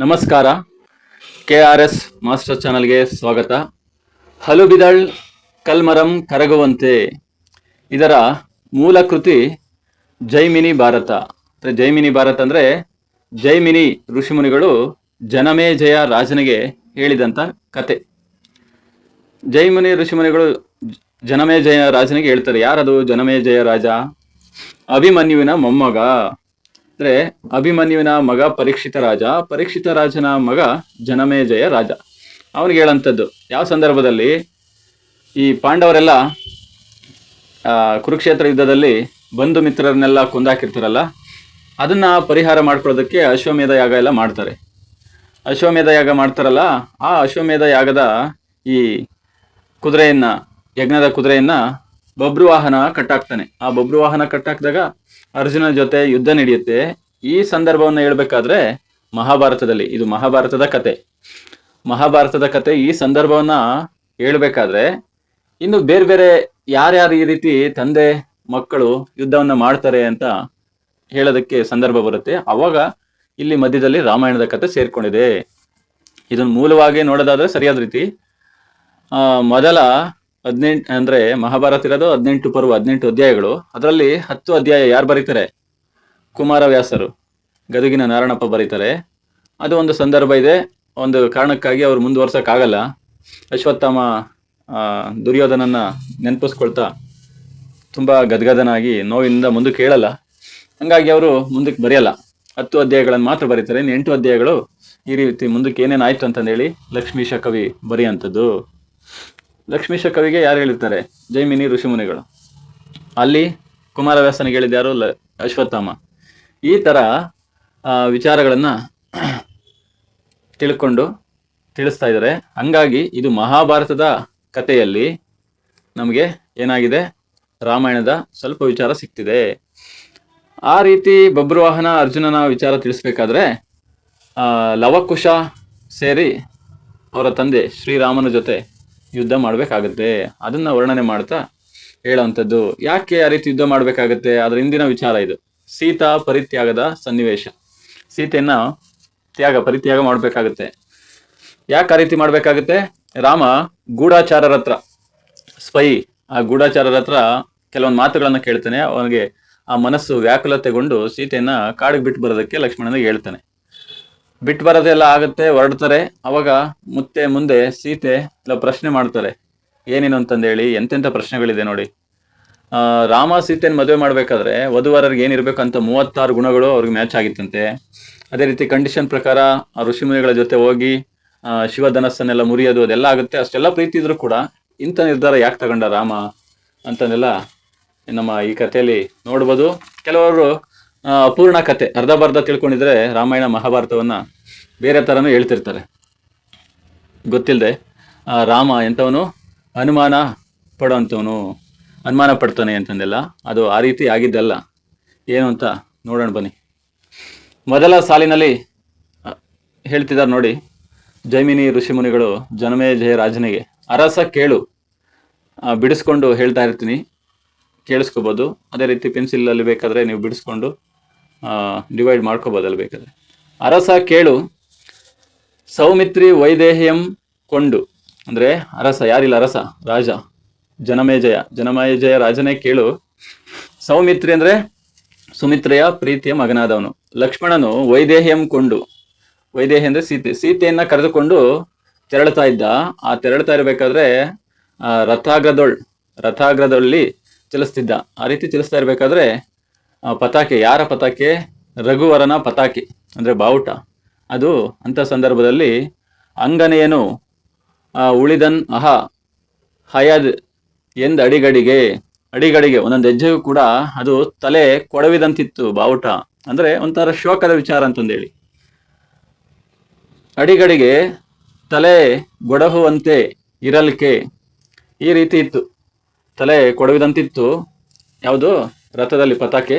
ನಮಸ್ಕಾರ. KRS master ಚಾನಲ್ಗೆ ಸ್ವಾಗತ. ಹಲುಬಿದಳ್ ಕಲ್ಮರಂ ಕರಗುವಂತೆ ಇದರ ಮೂಲ ಕೃತಿ ಜೈಮಿನಿ ಭಾರತ. ಜೈಮಿನಿ ಭಾರತ ಅಂದರೆ ಜೈಮಿನಿ ಋಷಿಮುನಿಗಳು ಜನಮೇಜಯ ರಾಜನಿಗೆ ಹೇಳಿದಂಥ ಕತೆ. ಜೈಮಿನಿ ಋಷಿಮುನಿಗಳು ಜನಮೇಜಯ ರಾಜನಿಗೆ ಹೇಳ್ತಾರೆ. ಯಾರದು ಜನಮೇಜಯ ರಾಜ? ಅಭಿಮನ್ಯುವಿನ ಮೊಮ್ಮಗ. ಅಂದ್ರೆ ಅಭಿಮನ್ಯುವಿನ ಮಗ ಪರೀಕ್ಷಿತ ರಾಜ, ಪರೀಕ್ಷಿತ ರಾಜನ ಮಗ ಜನಮೇಜಯ ರಾಜ. ಅವನಿಗೆ ಹೇಳಂಥದ್ದು ಯಾವ ಸಂದರ್ಭದಲ್ಲಿ ಈ ಪಾಂಡವರೆಲ್ಲ ಕುರುಕ್ಷೇತ್ರ ಯುದ್ಧದಲ್ಲಿ ಬಂಧು ಮಿತ್ರರನ್ನೆಲ್ಲ ಕೊಂದಾಕಿರ್ತಾರಲ್ಲ, ಅದನ್ನ ಪರಿಹಾರ ಮಾಡ್ಕೊಳ್ಳೋದಕ್ಕೆ ಅಶ್ವಮೇಧ ಯಾಗ ಎಲ್ಲ ಮಾಡ್ತಾರೆ. ಅಶ್ವಮೇಧ ಯಾಗ ಮಾಡ್ತಾರಲ್ಲ, ಆ ಅಶ್ವಮೇಧ ಯಾಗದ ಈ ಕುದುರೆಯನ್ನ, ಯಜ್ಞದ ಕುದುರೆಯನ್ನ ಬಬ್ರುವಾಹನ ಕಟ್ಟಾಕ್ತಾನೆ. ಆ ಬಬ್ರುವಾಹನ ಕಟ್ಟಾಕಿದಾಗ ಅರ್ಜುನ ಜೊತೆ ಯುದ್ಧ ನಡೆಯುತ್ತೆ. ಈ ಸಂದರ್ಭವನ್ನು ಹೇಳ್ಬೇಕಾದ್ರೆ ಮಹಾಭಾರತದಲ್ಲಿ, ಇದು ಮಹಾಭಾರತದ ಕತೆ. ಈ ಸಂದರ್ಭವನ್ನ ಹೇಳ್ಬೇಕಾದ್ರೆ ಇನ್ನು ಬೇರೆ ಬೇರೆ ಯಾರ್ಯಾರು ಈ ರೀತಿ ತಂದೆ ಮಕ್ಕಳು ಯುದ್ಧವನ್ನ ಮಾಡ್ತಾರೆ ಅಂತ ಹೇಳೋದಕ್ಕೆ ಸಂದರ್ಭ ಬರುತ್ತೆ. ಅವಾಗ ಇಲ್ಲಿ ಮಧ್ಯದಲ್ಲಿ ರಾಮಾಯಣದ ಕತೆ ಸೇರ್ಕೊಂಡಿದೆ. ಇದನ್ನು ಮೂಲವಾಗಿ ನೋಡೋದಾದ್ರೆ ಸರಿಯಾದ ರೀತಿ ಮೊದಲ 18 ಅಂದ್ರೆ ಮಹಾಭಾರತ ಇರೋದು 18 ಪರ್ವ, 18 ಅಧ್ಯಾಯಗಳು. ಅದರಲ್ಲಿ 10 ಅಧ್ಯಾಯ ಯಾರು ಬರೀತಾರೆ? ಕುಮಾರವ್ಯಾಸರು, ಗದುಗಿನ ನಾರಾಯಣಪ್ಪ ಬರೀತಾರೆ. ಅದು ಒಂದು ಸಂದರ್ಭ ಇದೆ. ಒಂದು ಕಾರಣಕ್ಕಾಗಿ ಅವ್ರು ಮುಂದುವರ್ಸಕ್ಕಾಗಲ್ಲ. ಅಶ್ವತ್ಥಾಮ ದುರ್ಯೋಧನನ್ನ ನೆನಪಿಸ್ಕೊಳ್ತಾ ತುಂಬಾ ಗದ್ಗದನಾಗಿ ನೋವಿನಿಂದ ಮುಂದಕ್ಕೆ ಹೇಳಲ್ಲ. ಹಂಗಾಗಿ ಅವರು ಮುಂದಕ್ಕೆ ಬರೆಯಲ್ಲ. 10 ಅಧ್ಯಾಯಗಳನ್ನು ಮಾತ್ರ ಬರೀತಾರೆ. ಇನ್ನು 8 ಅಧ್ಯಾಯಗಳು ಈ ರೀತಿ ಮುಂದಕ್ಕೆ ಏನೇನಾಯ್ತು ಅಂತಂದೇಳಿ ಲಕ್ಷ್ಮೀಶ ಕವಿ ಬರೆಯುವಂಥದ್ದು. ಲಕ್ಷ್ಮೀಶ ಕವಿಗೆ ಯಾರು ಹೇಳಿರ್ತಾರೆ? ಜೈಮಿನಿ ಋಷಿಮುನಿಗಳು. ಅಲ್ಲಿ ಕುಮಾರವ್ಯಾಸನಿಗೆ ಹೇಳಿದ ಯಾರು? ಅಶ್ವತ್ಥಾಮ. ಈ ತರ ವಿಚಾರಗಳನ್ನ ತಿಳಿಸ್ತಾ ಇದ್ದಾರೆ. ಹಂಗಾಗಿ ಇದು ಮಹಾಭಾರತದ ಕಥೆಯಲ್ಲಿ ನಮಗೆ ಏನಾಗಿದೆ? ರಾಮಾಯಣದ ಸ್ವಲ್ಪ ವಿಚಾರ ಸಿಗ್ತಿದೆ. ಆ ರೀತಿ ಬಬ್ರುವಾಹನ ಅರ್ಜುನನ ವಿಚಾರ ತಿಳಿಸ್ಬೇಕಾದ್ರೆ ಲವಕುಶ ಸೇರಿ ಅವರ ತಂದೆ ಶ್ರೀರಾಮನ ಜೊತೆ ಯುದ್ಧ ಮಾಡ್ಬೇಕಾಗತ್ತೆ. ಅದನ್ನ ವರ್ಣನೆ ಮಾಡ್ತಾ ಹೇಳುವಂಥದ್ದು. ಯಾಕೆ ಆ ರೀತಿ ಯುದ್ಧ ಮಾಡ್ಬೇಕಾಗತ್ತೆ? ಅದ್ರ ಹಿಂದಿನ ವಿಚಾರ ಇದು. ಸೀತಾ ಪರಿತ್ಯಾಗದ ಸನ್ನಿವೇಶ. ಸೀತೆಯನ್ನ ಪರಿತ್ಯಾಗ ಮಾಡ್ಬೇಕಾಗತ್ತೆ. ಯಾಕೆ ಆ ರೀತಿ ಮಾಡ್ಬೇಕಾಗತ್ತೆ? ರಾಮ ಗೂಢಾಚಾರರ ಹತ್ರ, ಆ ಗೂಢಾಚಾರರ ಹತ್ರ ಕೆಲವೊಂದು ಮಾತುಗಳನ್ನ ಕೇಳ್ತಾನೆ. ಅವನಿಗೆ ಆ ಮನಸ್ಸು ವ್ಯಾಕುಲತೆಗೊಂಡು ಸೀತೆಯನ್ನ ಕಾಡಿಗೆ ಬಿಟ್ಟು ಬರೋದಕ್ಕೆ ಲಕ್ಷ್ಮಣನಿಗೆ ಹೇಳ್ತಾನೆ. ಬಿಟ್ಟು ಬರೋದೆಲ್ಲ ಆಗುತ್ತೆ, ಹೊರಡ್ತಾರೆ. ಅವಾಗ ಮುಂದೆ ಸೀತೆ ಎಲ್ಲ ಪ್ರಶ್ನೆ ಮಾಡ್ತಾರೆ. ಏನೇನು ಅಂತಂದೇಳಿ ಎಂತೆಂಥ ಪ್ರಶ್ನೆಗಳಿದೆ ನೋಡಿ. ರಾಮ ಸೀತೆಯನ್ನು ಮದುವೆ ಮಾಡ್ಬೇಕಾದ್ರೆ ವಧುವರರಿಗೆ ಏನಿರ್ಬೇಕು ಅಂತ 36 ಗುಣಗಳು ಅವ್ರಿಗೆ ಮ್ಯಾಚ್ ಆಗಿತ್ತಂತೆ. ಅದೇ ರೀತಿ ಕಂಡೀಷನ್ ಪ್ರಕಾರ ಆ ಋಷಿಮುನಿಗಳ ಜೊತೆ ಹೋಗಿ ಶಿವಧನಸ್ಸನ್ನೆಲ್ಲ ಮುರಿಯೋದು ಅದೆಲ್ಲ ಆಗುತ್ತೆ. ಅಷ್ಟೆಲ್ಲ ಪ್ರೀತಿ ಇದ್ರು ಕೂಡ ಇಂಥ ನಿರ್ಧಾರ ಯಾಕೆ ತಗೊಂಡ ರಾಮ ಅಂತಂದೆಲ್ಲ ನಮ್ಮ ಈ ಕಥೆಯಲ್ಲಿ ನೋಡ್ಬೋದು. ಕೆಲವರು ಅಪೂರ್ಣ ಕತೆ, ಅರ್ಧ ತಿಳ್ಕೊಂಡಿದ್ರೆ ರಾಮಾಯಣ ಮಹಾಭಾರತವನ್ನ ಬೇರೆ ತರನು ಹೇಳ್ತಿರ್ತಾರೆ. ಗೊತ್ತಿಲ್ಲದೆ ರಾಮ ಎಂಥವನು? ಅನುಮಾನ ಪಡ್ತಾನೆ ಅಂತಂದೆಲ್ಲ. ಅದು ಆ ರೀತಿ ಆಗಿದ್ದಲ್ಲ. ಏನು ಅಂತ ನೋಡೋಣ ಬನ್ನಿ. ಮೊದಲ ಸಾಲಿನಲ್ಲಿ ಹೇಳ್ತಿದ್ದಾರೆ ನೋಡಿ, ಜೈಮಿನಿ ಋಷಿಮುನಿಗಳು ಜನಮೇಜಯ ರಾಜನಿಗೆ ಅರಸ ಕೇಳು, ಬಿಡಿಸ್ಕೊಂಡು ಹೇಳ್ತಾ ಇರ್ತೀನಿ, ಕೇಳಿಸ್ಕೋಬೋದು. ಅದೇ ರೀತಿ ಪೆನ್ಸಿಲಲ್ಲಿ ಬೇಕಾದರೆ ನೀವು ಬಿಡಿಸ್ಕೊಂಡು ಡಿವೈಡ್ ಮಾಡ್ಕೋಬೋದಲ್ಲಿ ಬೇಕಾದ್ರೆ. ಅರಸ ಕೇಳು, ಸೌಮಿತ್ರಿ ವೈದೇಹ್ಯಂ ಕೊಂಡು. ಅಂದ್ರೆ ಅರಸ, ಯಾರಿಲ್ಲ ಅರಸ, ರಾಜ ಜನಮೇಜಯ ರಾಜನೇ ಕೇಳು. ಸೌಮಿತ್ರಿ ಅಂದ್ರೆ ಸುಮಿತ್ರೆಯ ಪ್ರೀತಿಯ ಮಗನಾದವನು. ಲಕ್ಷ್ಮಣನು ವೈದೇಹ್ಯಂ ಕೊಂಡು, ವೈದೇಹಿ ಅಂದ್ರೆ ಸೀತೆಯನ್ನ ಕರೆದುಕೊಂಡು ತೆರಳ್ತಾ ಇದ್ದ. ಆ ತೆರಳ್ತಾ ಇರಬೇಕಾದ್ರೆ ರಥಾಗ್ರದಲ್ಲಿ ಚಲಿಸ್ತಿದ್ದ. ಆ ರೀತಿ ಚಲಿಸ್ತಾ ಇರ್ಬೇಕಾದ್ರೆ ಪತಾಕೆ, ಯಾರ ಪತಾಕೆ? ರಘುವರನ ಪತಾಕೆ ಅಂದ್ರೆ ಬಾವುಟ. ಅದು ಅಂತ ಸಂದರ್ಭದಲ್ಲಿ ಅಂಗನೆಯನು ಉಳಿದನ್ ಹಯದ್ ಎಂದ್ ಅಡಿಗಡಿಗೆ ಒಂದೊಂದು ಹೆಜ್ಜೆಗೂ ಕೂಡ ಅದು ತಲೆ ಕೊಡವಿದಂತಿತ್ತು ಬಾವುಟ. ಅಂದ್ರೆ ಒಂಥರ ಶೋಕದ ವಿಚಾರ ಅಂತಂದೇಳಿ. ಅಡಿಗಡಿಗೆ ತಲೆ ಗೊಡಹುವಂತೆ ಇರಲ್ಕೆ, ಈ ರೀತಿ ಇತ್ತು. ತಲೆ ಕೊಡವಿದಂತಿತ್ತು ಯಾವುದು? ರಥದಲ್ಲಿ ಪತಾಕೆ.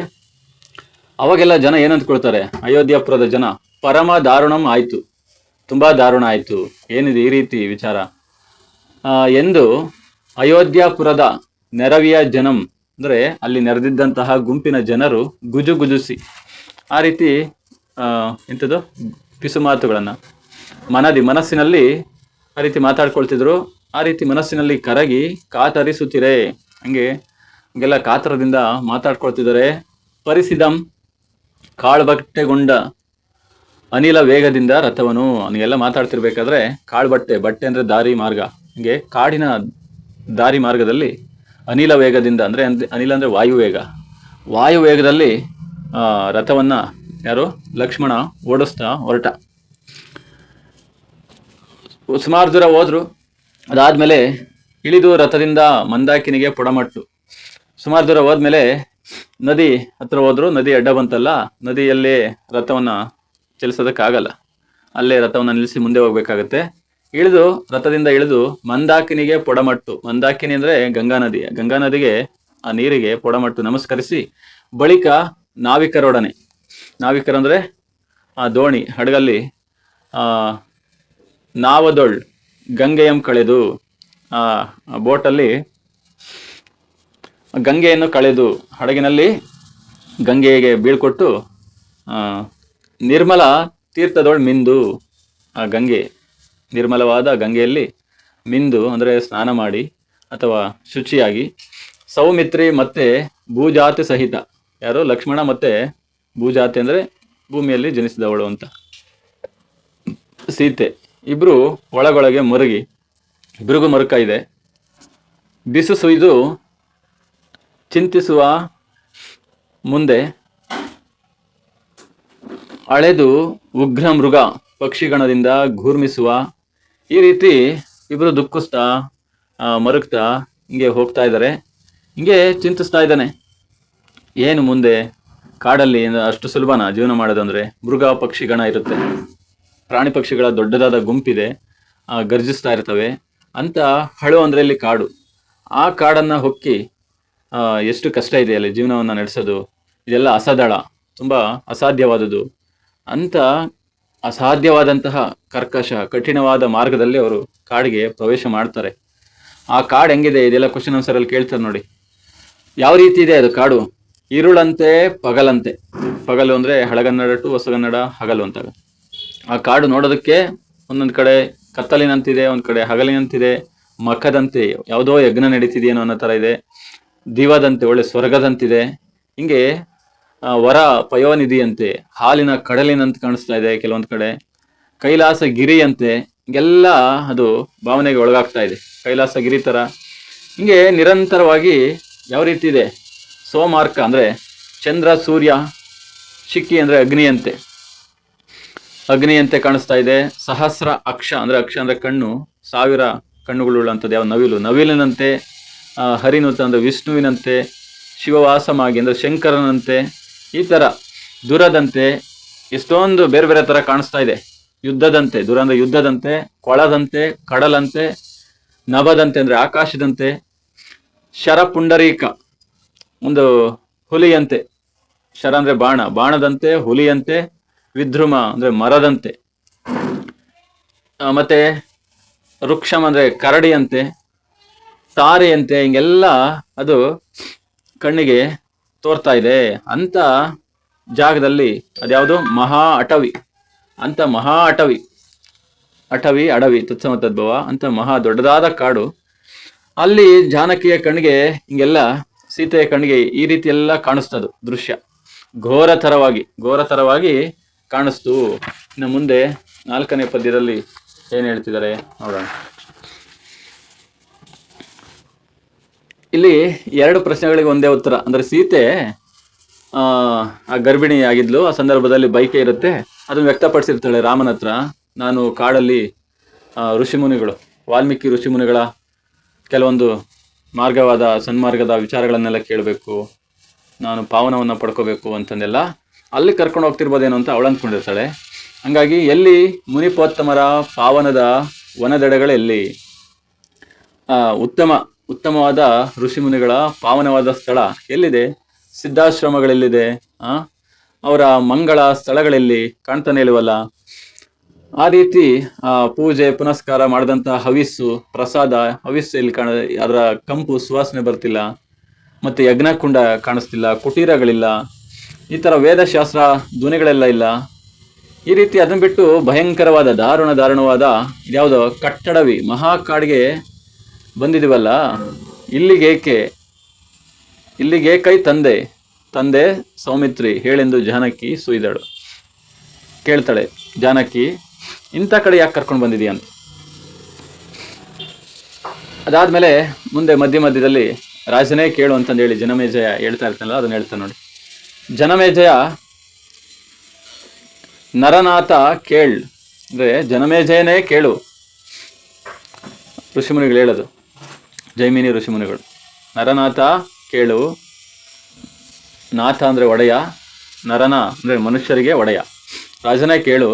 ಅವಾಗೆಲ್ಲ ಜನ ಏನಂತ್ಕೊಳ್ತಾರೆ? ಅಯೋಧ್ಯಾಪುರದ ಜನ ಪರಮ ದಾರುಣಂ ಆಯ್ತು, ತುಂಬಾ ದಾರುಣ ಆಯ್ತು, ಏನಿದೆ ಈ ರೀತಿ ವಿಚಾರ ಎಂದು ಅಯೋಧ್ಯಾಪುರದ ನೆರವಿಯ ಜನಂ ಅಂದ್ರೆ ಅಲ್ಲಿ ನೆರೆದಿದ್ದಂತಹ ಗುಂಪಿನ ಜನರು ಗುಜುಗುಜುಸಿ, ಆ ರೀತಿ ಎಂಥದ್ದು ಪಿಸು ಮಾತುಗಳನ್ನು ಮನಸ್ಸಿನಲ್ಲಿ ಆ ರೀತಿ ಮಾತಾಡ್ಕೊಳ್ತಿದ್ರು. ಆ ರೀತಿ ಮನಸ್ಸಿನಲ್ಲಿ ಕರಗಿ ಕಾತರಿಸುತ್ತಿರೆ, ಹಂಗೆಲ್ಲ ಕಾತರದಿಂದ ಮಾತಾಡ್ಕೊಳ್ತಿದ್ದಾರೆ. ಪರಿಸಿದಂ ಕಾಳ್ಬಟ್ಟೆಗೊಂಡ ಅನಿಲ ವೇಗದಿಂದ ರಥವನು. ಹಂಗೆಲ್ಲ ಮಾತಾಡ್ತಿರ್ಬೇಕಾದ್ರೆ ಬಟ್ಟೆ ಅಂದ್ರೆ ದಾರಿ ಮಾರ್ಗ, ಹಂಗೆ ಕಾಡಿನ ದಾರಿ ಮಾರ್ಗದಲ್ಲಿ ಅನಿಲ ವೇಗದಿಂದ ಅಂದ್ರೆ ಅನಿಲ ಅಂದ್ರೆ ವಾಯುವೇಗದಲ್ಲಿ ರಥವನ್ನ ಯಾರು ಲಕ್ಷ್ಮಣ ಓಡಿಸ್ತಾ ಹೊರಟ. ಸುಮಾರು ದೂರ ಹೋದ್ರು. ಅದಾದ್ಮೇಲೆ ಇಳಿದು ರಥದಿಂದ ಮಂದಾಕಿನಿಗೆ ಪೊಡಮಟ್ಟು. ಸುಮಾರು ದೂರ ಹೋದ್ಮೇಲೆ ನದಿ ಹತ್ರ ಹೋದ್ರು. ನದಿ ಅಡ್ಡ ಬಂತಲ್ಲ, ನದಿಯಲ್ಲೇ ರಥವನ್ನ ಚಲಿಸೋದಕ್ಕಾಗಲ್ಲ, ಅಲ್ಲೇ ರಥವನ್ನ ನಿಲ್ಲಿಸಿ ಮುಂದೆ ಹೋಗ್ಬೇಕಾಗತ್ತೆ. ರಥದಿಂದ ಇಳಿದು ಮಂದಾಕಿನಿಗೆ ಪೊಡಮಟ್ಟು. ಮಂದಾಕಿನಿ ಅಂದ್ರೆ ಗಂಗಾ ನದಿಗೆ ಆ ನೀರಿಗೆ ಪೊಡಮಟ್ಟು ನಮಸ್ಕರಿಸಿ ಬಳಿಕ ನಾವಿಕರಂದ್ರೆ ಆ ದೋಣಿ ಹಡಗಲ್ಲಿ ನಾವದೊಳ್ ಗಂಗೆಯಂ ಕಳೆದು, ಆ ಬೋಟಲ್ಲಿ ಗಂಗೆಯನ್ನು ಕಳೆದು, ಹಡಗಿನಲ್ಲಿ ಗಂಗೆಗೆ ಬೀಳ್ಕೊಟ್ಟು ನಿರ್ಮಲ ತೀರ್ಥದೊಳ್ ಮಿಂದು, ಆ ನಿರ್ಮಲವಾದ ಗಂಗೆಯಲ್ಲಿ ಮಿಂದು ಅಂದರೆ ಸ್ನಾನ ಮಾಡಿ ಅಥವಾ ಶುಚಿಯಾಗಿ, ಸೌಮಿತ್ರಿ ಮತ್ತೆ ಭೂಜಾತಿ ಸಹಿತ, ಯಾರು ಲಕ್ಷ್ಮಣ ಮತ್ತೆ ಭೂಜಾತಿ ಅಂದ್ರೆ ಭೂಮಿಯಲ್ಲಿ ಜನಿಸಿದವಳು ಅಂತ ಸೀತೆ, ಇಬ್ರು ಒಳಗೊಳಗೆ ಮರುಗಿ, ಇಬ್ರಿಗೂ ಮರುಕ ಇದೆ. ಬಿಸು ಸುಯ್ದು ಚಿಂತಿಸುವ ಮುಂದೆ ಅಳೆದು ಉಗ್ರ ಮೃಗ ಪಕ್ಷಿಗಣದಿಂದ ಘೂರ್ಮಿಸುವ. ಈ ರೀತಿ ಇಬ್ರು ದುಃಖಿಸ್ತಾ ಮರುಗ್ತಾ ಹಿಂಗೆ ಹೋಗ್ತಾ ಇದ್ದಾರೆ. ಹಿಂಗೆ ಚಿಂತಿಸ್ತಾ ಇದ್ದಾನೆ, ಏನು ಮುಂದೆ ಕಾಡಲ್ಲಿ ಅಷ್ಟು ಸುಲಭನ ಜೀವನ ಮಾಡೋದಂದ್ರೆ. ಮೃಗ ಪಕ್ಷಿಗಣ ಇರುತ್ತೆ, ಪ್ರಾಣಿ ಪಕ್ಷಿಗಳ ದೊಡ್ಡದಾದ ಗುಂಪಿದೆ, ಗರ್ಜಿಸ್ತಾ ಇರ್ತವೆ ಅಂತ. ಹಳು ಅಂದ್ರೆ ಇಲ್ಲಿ ಕಾಡು. ಆ ಕಾಡನ್ನ ಹೊಕ್ಕಿ ಎಷ್ಟು ಕಷ್ಟ ಇದೆ ಅಲ್ಲಿ ಜೀವನವನ್ನ ನಡೆಸೋದು. ಇದೆಲ್ಲ ಅಸದಳ, ತುಂಬಾ ಅಸಾಧ್ಯವಾದುದು ಅಂತ. ಅಸಾಧ್ಯವಾದಂತಹ ಕರ್ಕಶ ಕಠಿಣವಾದ ಮಾರ್ಗದಲ್ಲಿ ಅವರು ಕಾಡಿಗೆ ಪ್ರವೇಶ ಮಾಡ್ತಾರೆ. ಆ ಕಾಡು ಹೆಂಗಿದೆ, ಇದೆಲ್ಲ ಕ್ವಶನ್ ಆನ್ಸರ್ ಅಲ್ಲಿ ಕೇಳ್ತಾರೆ ನೋಡಿ. ಯಾವ ರೀತಿ ಇದೆ ಅದು ಕಾಡು? ಇರುಳಂತೆ ಪಗಲಂತೆ. ಪಗಲು ಅಂದ್ರೆ ಹಳಗನ್ನಡ ಟು ಹೊಸಗನ್ನಡ ಹಗಲು ಅಂತಾಗ. ಆ ಕಾಡು ನೋಡೋದಕ್ಕೆ ಒಂದೊಂದ್ ಕಡೆ ಕತ್ತಲಿನಂತಿದೆ, ಒಂದ್ ಕಡೆ ಹಗಲಿನಂತಿದೆ, ಮಖದಂತೆ ಯಾವುದೋ ಯಜ್ಞ ನಡೀತಿದೆಯೇನೋ ಅನ್ನೋ ತರ ಇದೆ, ದಿವದಂತೆ ಒಳ್ಳೆ ಸ್ವರ್ಗದಂತಿದೆ, ಹಿಂಗೆ ವರ ಪಯೋನಿಧಿಯಂತೆ ಹಾಲಿನ ಕಡಲಿನಂತ ಕಾಣಿಸ್ತಾ ಇದೆ ಕೆಲವೊಂದ್ ಕಡೆ, ಕೈಲಾಸ ಗಿರಿಯಂತೆ, ಹಿಂಗೆಲ್ಲ ಅದು ಭಾವನೆಗೆ ಒಳಗಾಗ್ತಾ ಇದೆ. ಕೈಲಾಸ ಗಿರಿ ತರ ಹಿಂಗೆ ನಿರಂತರವಾಗಿ ಯಾವ ರೀತಿ ಇದೆ. ಸೋಮಾರ್ಕ ಅಂದ್ರೆ ಚಂದ್ರ ಸೂರ್ಯ, ಶಿಖಿ ಅಂದ್ರೆ ಅಗ್ನಿಯಂತೆ ಕಾಣಿಸ್ತಾ ಇದೆ. ಸಹಸ್ರ ಅಕ್ಷ ಅಂದ್ರೆ ಕಣ್ಣು, 1000 ಕಣ್ಣುಗಳುಳ್ಳಂಥದ್ದು ಯಾವ ನವಿಲಿನಂತೆ, ಹರಿನುತ ಅಂದ್ರೆ ವಿಷ್ಣುವಿನಂತೆ, ಶಿವವಾಸಮಾಗಿ ಅಂದ್ರೆ ಶಂಕರನಂತೆ, ಈ ತರ ದುರದಂತೆ ಎಷ್ಟೊಂದು ಬೇರೆ ಬೇರೆ ತರ ಕಾಣಿಸ್ತಾ ಇದೆ. ಯುದ್ಧದಂತೆ, ದುರ ಅಂದ್ರೆ ಯುದ್ಧದಂತೆ, ಕೊಳದಂತೆ, ಕಡಲಂತೆ, ನಭದಂತೆ ಅಂದ್ರೆ ಆಕಾಶದಂತೆ, ಶರಪುಂಡರೀಕ ಒಂದು ಹುಲಿಯಂತೆ, ಶರ ಅಂದ್ರೆ ಬಾಣದಂತೆ, ಹುಲಿಯಂತೆ, ವಿದ್ರುಮ ಅಂದ್ರೆ ಮರದಂತೆ, ಮತ್ತೆ ವೃಕ್ಷಂ ಅಂದ್ರೆ ಕರಡಿಯಂತೆ, ತಾರೆಯಂತೆ, ಹಿಂಗೆಲ್ಲ ಅದು ಕಣ್ಣಿಗೆ ತೋರ್ತಾ ಇದೆ ಅಂತ ಜಾಗದಲ್ಲಿ. ಅದ್ಯಾವುದು ಮಹಾ ಅಟವಿ ಅಂತ. ಅಡವಿ ತತ್ಸಮ ತದ್ಭವ ಅಂತ ಮಹಾ ದೊಡ್ಡದಾದ ಕಾಡು. ಅಲ್ಲಿ ಜಾನಕಿಯ ಕಣ್ಣಿಗೆ ಹಿಂಗೆಲ್ಲ, ಸೀತೆಯ ಕಣ್ಣಿಗೆ ಈ ರೀತಿ ಎಲ್ಲ ಕಾಣಿಸ್ತದು ದೃಶ್ಯ. ಘೋರತರವಾಗಿ ಕಾಣಿಸ್ತು. ಇನ್ನು ಮುಂದೆ 4ನೇ ಪದ್ಯದಲ್ಲಿ ಏನ್ ಹೇಳ್ತಿದ್ದಾರೆ ನೋಡೋಣ. ಇಲ್ಲಿ 2 ಪ್ರಶ್ನೆಗಳಿಗೆ ಒಂದೇ ಉತ್ತರ. ಅಂದ್ರೆ ಸೀತೆ ಆ ಗರ್ಭಿಣಿ ಆಗಿದ್ಲು, ಆ ಸಂದರ್ಭದಲ್ಲಿ ಬೈಕೆ ಇರುತ್ತೆ, ಅದನ್ನ ವ್ಯಕ್ತಪಡಿಸಿರ್ತಾಳೆ ರಾಮನ ಹತ್ರ. ನಾನು ಕಾಡಲ್ಲಿ ಋಷಿಮುನಿಗಳು, ವಾಲ್ಮೀಕಿ ಋಷಿಮುನಿಗಳ ಕೆಲವೊಂದು ಸನ್ಮಾರ್ಗದ ವಿಚಾರಗಳನ್ನೆಲ್ಲ ಕೇಳಬೇಕು, ನಾನು ಪಾವನವನ್ನ ಪಡ್ಕೋಬೇಕು ಅಂತಂದೆಲ್ಲ ಅಲ್ಲಿ ಕರ್ಕೊಂಡು ಹೋಗ್ತಿರ್ಬೋದೇನೋ ಅಂತ ಅವಳು ಅಂದ್ಕೊಂಡಿರ್ತಾಳೆ. ಹಂಗಾಗಿ ಎಲ್ಲಿ ಮುನಿಪೋತ್ತಮರ ಪಾವನದ ವನದೆಡೆಗಳೆಲ್ಲಿ, ಉತ್ತಮವಾದ ಋಷಿಮುನಿಗಳ ಪಾವನವಾದ ಸ್ಥಳ ಎಲ್ಲಿದೆ, ಸಿದ್ಧಾಶ್ರಮಗಳೆಲ್ಲಿದೆ, ಅವರ ಮಂಗಳ ಸ್ಥಳಗಳೆಲ್ಲಿ ಕಾಣ್ತಾನೆ ಇಲ್ವಲ್ಲ. ಆ ರೀತಿ ಪೂಜೆ ಪುನಸ್ಕಾರ ಮಾಡಿದಂತ ಹವಿಸ್ಸು ಪ್ರಸಾದ ಹವಿಸ್ಸು ಇಲ್ಲಿ ಅದರ ಕಂಪು ಸುವಾಸನೆ ಬರ್ತಿಲ್ಲ, ಮತ್ತೆ ಯಜ್ಞಕುಂಡ ಕಾಣಿಸ್ತಿಲ್ಲ, ಕುಟೀರಗಳಿಲ್ಲ, ಈ ತರ ವೇದಶಾಸ್ತ್ರ ಧ್ವನಿಗಳೆಲ್ಲ ಇಲ್ಲ. ಈ ರೀತಿ ಅದನ್ನ ಬಿಟ್ಟು ಭಯಂಕರವಾದ ದಾರುಣವಾದ ಇದ್ಯಾವುದೋ ಕಟ್ಟಡವಿ ಮಹಾಕಾಡಿಗೆ ಬಂದಿದೀವಲ್ಲ, ಇಲ್ಲಿಗೇಕೆ ಇಲ್ಲಿಗೇಕೈ ತಂದೆ ತಂದೆ ಸೌಮಿತ್ರಿ ಹೇಳೆಂದು ಜಾನಕಿ ಸುಯ್ದಳು. ಕೇಳ್ತಾಳೆ ಜಾನಕಿ, ಇಂಥ ಕಡೆ ಯಾಕೆ ಕರ್ಕೊಂಡು ಬಂದಿದೀಯ ಅಂತ. ಅದಾದ್ಮೇಲೆ ಮುಂದೆ ಮಧ್ಯದಲ್ಲಿ ರಾಜನೇ ಕೇಳು ಅಂತಂದು ಹೇಳಿ ಜನಮೇಜಯ ಹೇಳ್ತಾ ಇರ್ತಾನಲ್ಲ, ಅದನ್ನ ಹೇಳ್ತಾನೆ ನೋಡಿ. ಜನಮೇಜಯ ನರನಾಥ ಕೇಳ್ ಅಂದ್ರೆ ಜನಮೇಜಯನೇ ಕೇಳು. ಋಷಿಮುನಿಗಳು ಹೇಳೋದು, ಜೈಮಿನಿ ಋಷಿಮುನಿಗಳು. ನರನಾಥ ಕೇಳು. ನಾಥ ಅಂದ್ರೆ ಒಡೆಯ, ನರನ ಅಂದ್ರೆ ಮನುಷ್ಯರಿಗೆ ಒಡೆಯ. ರಾಜನೇ ಕೇಳು.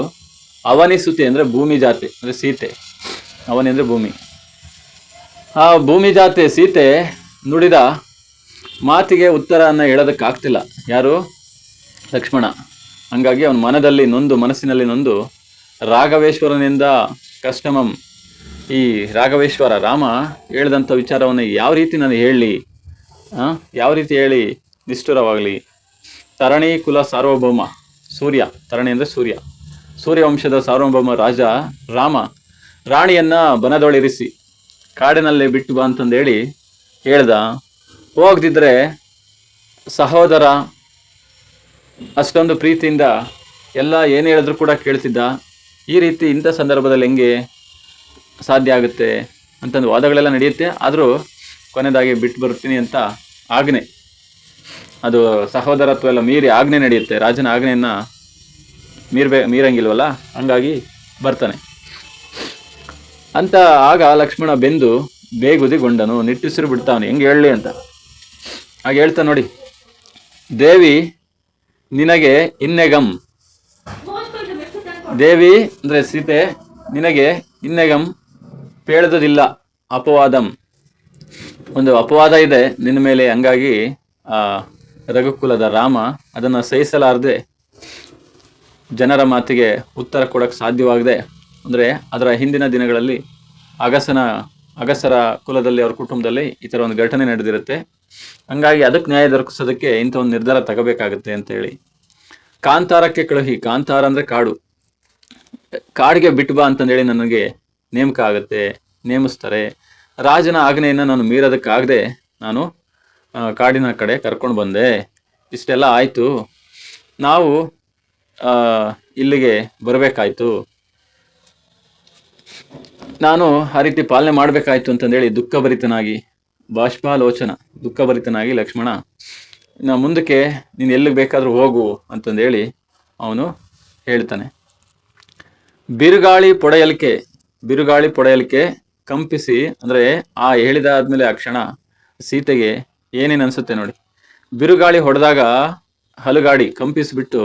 ಅವನಿ ಸುತಿ ಅಂದ್ರೆ ಭೂಮಿ ಜಾತಿ ಅಂದ್ರೆ ಸೀತೆ. ಅವನಿ ಅಂದ್ರೆ ಭೂಮಿ. ಆ ಭೂಮಿ ಜಾತಿ ಸೀತೆ ನುಡಿದ ಮಾತಿಗೆ ಉತ್ತರವನ್ನು ಹೇಳೋದಕ್ಕಾಗ್ತಿಲ್ಲ. ಯಾರು? ಲಕ್ಷ್ಮಣ. ಹಂಗಾಗಿ ಅವನ ಮನಸ್ಸಿನಲ್ಲಿ ನೊಂದು ರಾಘವೇಶ್ವರನಿಂದ ಕಷ್ಟಮಂ, ಈ ರಾಘವೇಶ್ವರ ರಾಮ ಹೇಳಿದಂಥ ವಿಚಾರವನ್ನು ಯಾವ ರೀತಿ ನಾನು ಹೇಳಲಿ, ಯಾವ ರೀತಿ ಹೇಳಿ ನಿಷ್ಠುರವಾಗಲಿ. ತರಣಿ ಕುಲ ಸಾರ್ವಭೌಮ ಸೂರ್ಯ, ತರಣಿ ಅಂದರೆ ಸೂರ್ಯ, ಸೂರ್ಯವಂಶದ ಸಾರ್ವಭೌಮ ರಾಜ ರಾಮ ರಾಣಿಯನ್ನ ಬನದೊಳಿರಿಸಿ ಕಾಡಿನಲ್ಲಿ ಬಿಟ್ಟು ಬಾ ಅಂತಂದೇಳಿ ಹೇಳ್ದ. ಹೋಗದಿದ್ರೆ ಸಹೋದರ ಅಷ್ಟೊಂದು ಪ್ರೀತಿಯಿಂದ ಎಲ್ಲ ಏನು ಹೇಳಿದ್ರು ಕೂಡ ಕೇಳ್ತಿದ್ದ. ಈ ರೀತಿ ಇಂಥ ಸಂದರ್ಭದಲ್ಲಿ ಹೆಂಗೆ ಸಾಧ್ಯ ಆಗುತ್ತೆ ಅಂತಂದು ವಾದಗಳೆಲ್ಲ ನಡೆಯುತ್ತೆ. ಆದರೂ ಕೊನೆಯದಾಗಿ ಬಿಟ್ಟು ಬರ್ತೀನಿ ಅಂತ ಆಜ್ಞೆ, ಅದು ಸಹೋದರತ್ವ ಎಲ್ಲ ಮೀರಿ ಆಜ್ಞೆ ನಡೆಯುತ್ತೆ. ರಾಜನ ಆಜ್ಞೆಯನ್ನು ಮೀರಂಗಿಲ್ವಲ್ಲ, ಹಂಗಾಗಿ ಬರ್ತಾನೆ ಅಂತ. ಆಗ ಲಕ್ಷ್ಮಣ ಬೆಂದು ಬೇಗುದಿಗೊಂಡನು, ನಿಟ್ಟುಸಿರು ಬಿಡ್ತಾವನು, ಹೆಂಗೆ ಹೇಳಲಿ ಅಂತ. ಆಗ ಹೇಳ್ತಾ ನೋಡಿ, ದೇವಿ ನಿನಗೆ ಇನ್ನೆಗಂ, ದೇವಿ ಅಂದ್ರೆ ಸೀತೆ, ನಿನಗೆ ಇನ್ನೆಗಂ ಪೇಳದಿಲ್ಲ ಅಪವಾದಂ, ಒಂದು ಅಪವಾದ ಇದೆ ನಿನ್ನ ಮೇಲೆ. ಹಂಗಾಗಿ ಆ ರಘುಕುಲದ ರಾಮ ಅದನ್ನು ಸಹಿಸಲಾರದೆ, ಜನರ ಮಾತಿಗೆ ಉತ್ತರ ಕೊಡಕ್ಕೆ ಸಾಧ್ಯವಾಗದೆ, ಅಂದರೆ ಅದರ ಹಿಂದಿನ ದಿನಗಳಲ್ಲಿ ಅಗಸರ ಕುಲದಲ್ಲಿ, ಅವ್ರ ಕುಟುಂಬದಲ್ಲಿ ಈ ಥರ ಒಂದು ಘಟನೆ ನಡೆದಿರುತ್ತೆ. ಹಂಗಾಗಿ ಅದಕ್ಕೆ ನ್ಯಾಯ ದೊರಕಿಸೋದಕ್ಕೆ ಇಂಥ ಒಂದು ನಿರ್ಧಾರ ತಗೋಬೇಕಾಗುತ್ತೆ ಅಂತೇಳಿ ಕಾಂತಾರಕ್ಕೆ ಕಳುಹಿ. ಕಾಂತಾರ ಅಂದರೆ ಕಾಡು, ಕಾಡಿಗೆ ಬಿಟ್ಟು ಬಾ ಅಂತಂದೇಳಿ ನನಗೆ ನೇಮಕ ಆಗುತ್ತೆ, ನೇಮಿಸ್ತಾರೆ. ರಾಜನ ಆಜ್ಞೆಯನ್ನು ನಾನು ಮೀರೋದಕ್ಕಾಗದೆ ನಾನು ಕಾಡಿನ ಕಡೆ ಕರ್ಕೊಂಡು ಬಂದೆ. ಇಷ್ಟೆಲ್ಲ ಆಯಿತು, ನಾವು ಇಲ್ಲಿಗೆ ಬರಬೇಕಾಯ್ತು, ನಾನು ಆ ರೀತಿ ಪಾಲನೆ ಮಾಡಬೇಕಾಯ್ತು ಅಂತಂದೇಳಿ ದುಃಖಭರಿತನಾಗಿ, ಬಾಷ್ಪಾಲೋಚನ ದುಃಖಭರಿತನಾಗಿ ಲಕ್ಷ್ಮಣ ಮುಂದಕ್ಕೆ ನೀನು ಎಲ್ಲಿಗೆ ಬೇಕಾದರೂ ಹೋಗು ಅಂತಂದೇಳಿ ಅವನು ಹೇಳ್ತಾನೆ. ಬಿರುಗಾಳಿ ಪೊಡೆಯಲಿಕೆ ಕಂಪಿಸಿ, ಅಂದರೆ ಆ ಹೇಳಿದಾದ್ಮೇಲೆ ಆ ಕ್ಷಣ ಸೀತೆಗೆ ಏನೇನು ಅನ್ಸುತ್ತೆ ನೋಡಿ. ಬಿರುಗಾಳಿ ಹೊಡೆದಾಗ ಹಲುಗಾಡಿ ಕಂಪಿಸಿಬಿಟ್ಟು,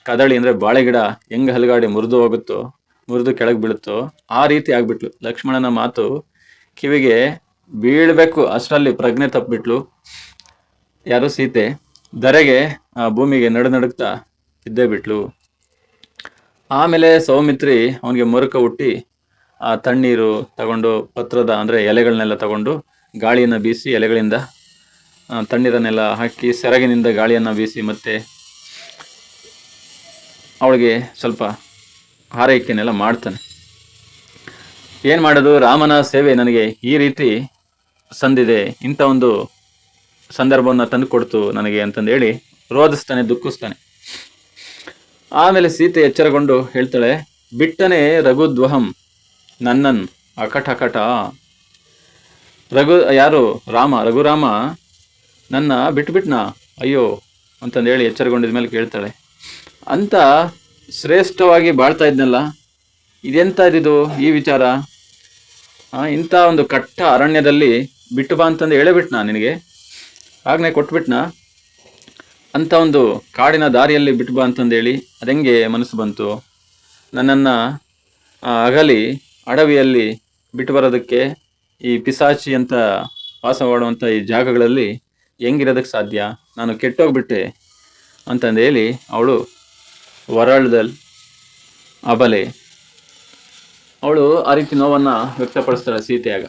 ಕದಳಿ ಅಂದರೆ ಬಾಳೆ ಗಿಡ ಹೆಂಗೆ ಹಲುಗಾಡಿ ಮುರಿದು ಕೆಳಗೆ ಬೀಳುತ್ತೋ ಆ ರೀತಿ ಆಗ್ಬಿಟ್ಲು. ಲಕ್ಷ್ಮಣನ ಮಾತು ಕಿವಿಗೆ ಬೀಳ್ಬೇಕು ಅಷ್ಟರಲ್ಲಿ ಪ್ರಜ್ಞೆ ತಪ್ಪಿಬಿಟ್ಲು. ಯಾರು? ಸೀತೆ. ಧರೆಗೆ ಆ ಭೂಮಿಗೆ ನಡುತ್ತಾ ಇದ್ದೇ ಬಿಟ್ಲು. ಆಮೇಲೆ ಸೌಮಿತ್ರಿ ಅವನಿಗೆ ಮರುಕ ಹುಟ್ಟಿ ಆ ತಣ್ಣೀರು ತಗೊಂಡು, ಪತ್ರದ ಅಂದರೆ ಎಲೆಗಳನ್ನೆಲ್ಲ ತಗೊಂಡು ಗಾಳಿಯನ್ನು ಬೀಸಿ, ಎಲೆಗಳಿಂದ ತಣ್ಣೀರನ್ನೆಲ್ಲ ಹಾಕಿ ಸೆರಗಿನಿಂದ ಗಾಳಿಯನ್ನು ಬೀಸಿ, ಮತ್ತೆ ಅವಳಿಗೆ ಸ್ವಲ್ಪ ಹಾರೈಕೆನೆಲ್ಲ ಮಾಡ್ತಾನೆ. ಏನು ಮಾಡೋದು, ರಾಮನ ಸೇವೆ ನನಗೆ ಈ ರೀತಿ ಸಂದಿದೆ, ಇಂಥ ಒಂದು ಸಂದರ್ಭವನ್ನು ತಂದು ಕೊಡ್ತು ನನಗೆ ಅಂತಂದೇಳಿ ರೋಧಿಸ್ತಾನೆ, ದುಃಖಿಸ್ತಾನೆ. ಆಮೇಲೆ ಸೀತೆ ಎಚ್ಚರಗೊಂಡು ಹೇಳ್ತಾಳೆ, ಬಿಟ್ಟನೆ ರಘುದ್ವಹಂ ನನ್ನನ್ ಅಕಟ. ಯಾರು? ರಘುರಾಮ ನನ್ನ ಬಿಟ್ನಾ ಅಯ್ಯೋ ಅಂತಂದೇಳಿ ಎಚ್ಚರಗೊಂಡಿದ ಮೇಲೆ ಕೇಳ್ತಾಳೆ, ಅಂತ ಶ್ರೇಷ್ಠವಾಗಿ ಬಾಳ್ತಾ ಇದ್ನಲ್ಲ, ಇದೆಂತ ಇದ್ದಿದ್ದು ಈ ವಿಚಾರ? ಇಂಥ ಒಂದು ಕಟ್ಟ ಅರಣ್ಯದಲ್ಲಿ ಬಿಟ್ಟು ಬಾ ಅಂತಂದು ಹೇಳೇಬಿಟ್ನಾ ನಿನಗೆ? ಆಜ್ಞೆ ಕೊಟ್ಬಿಟ್ನಾ? ಅಂಥ ಒಂದು ಕಾಡಿನ ದಾರಿಯಲ್ಲಿ ಬಿಟ್ಟು ಬಾ ಅಂತಂದೇಳಿ ಅದೆಂಗೆ ಮನಸ್ಸು ಬಂತು? ನನ್ನನ್ನು ಅಗಲಿ ಅಡವಿಯಲ್ಲಿ ಬಿಟ್ಟು ಬರೋದಕ್ಕೆ ಈ ಪಿಸಾಚಿ ಅಂತ ವಾಸ ಮಾಡುವಂಥ ಈ ಜಾಗಗಳಲ್ಲಿ ಹೆಂಗಿರೋದಕ್ಕೆ ಸಾಧ್ಯ? ನಾನು ಕೆಟ್ಟೋಗ್ಬಿಟ್ಟೆ ಅಂತಂದೇಳಿ ಅವಳು ವರಳದಲ್ಲಿ ಅಬಲೆ, ಅವಳು ಆ ರೀತಿ ನೋವನ್ನು ವ್ಯಕ್ತಪಡಿಸ್ತಾಳೆ ಸೀತೆಯಾಗ.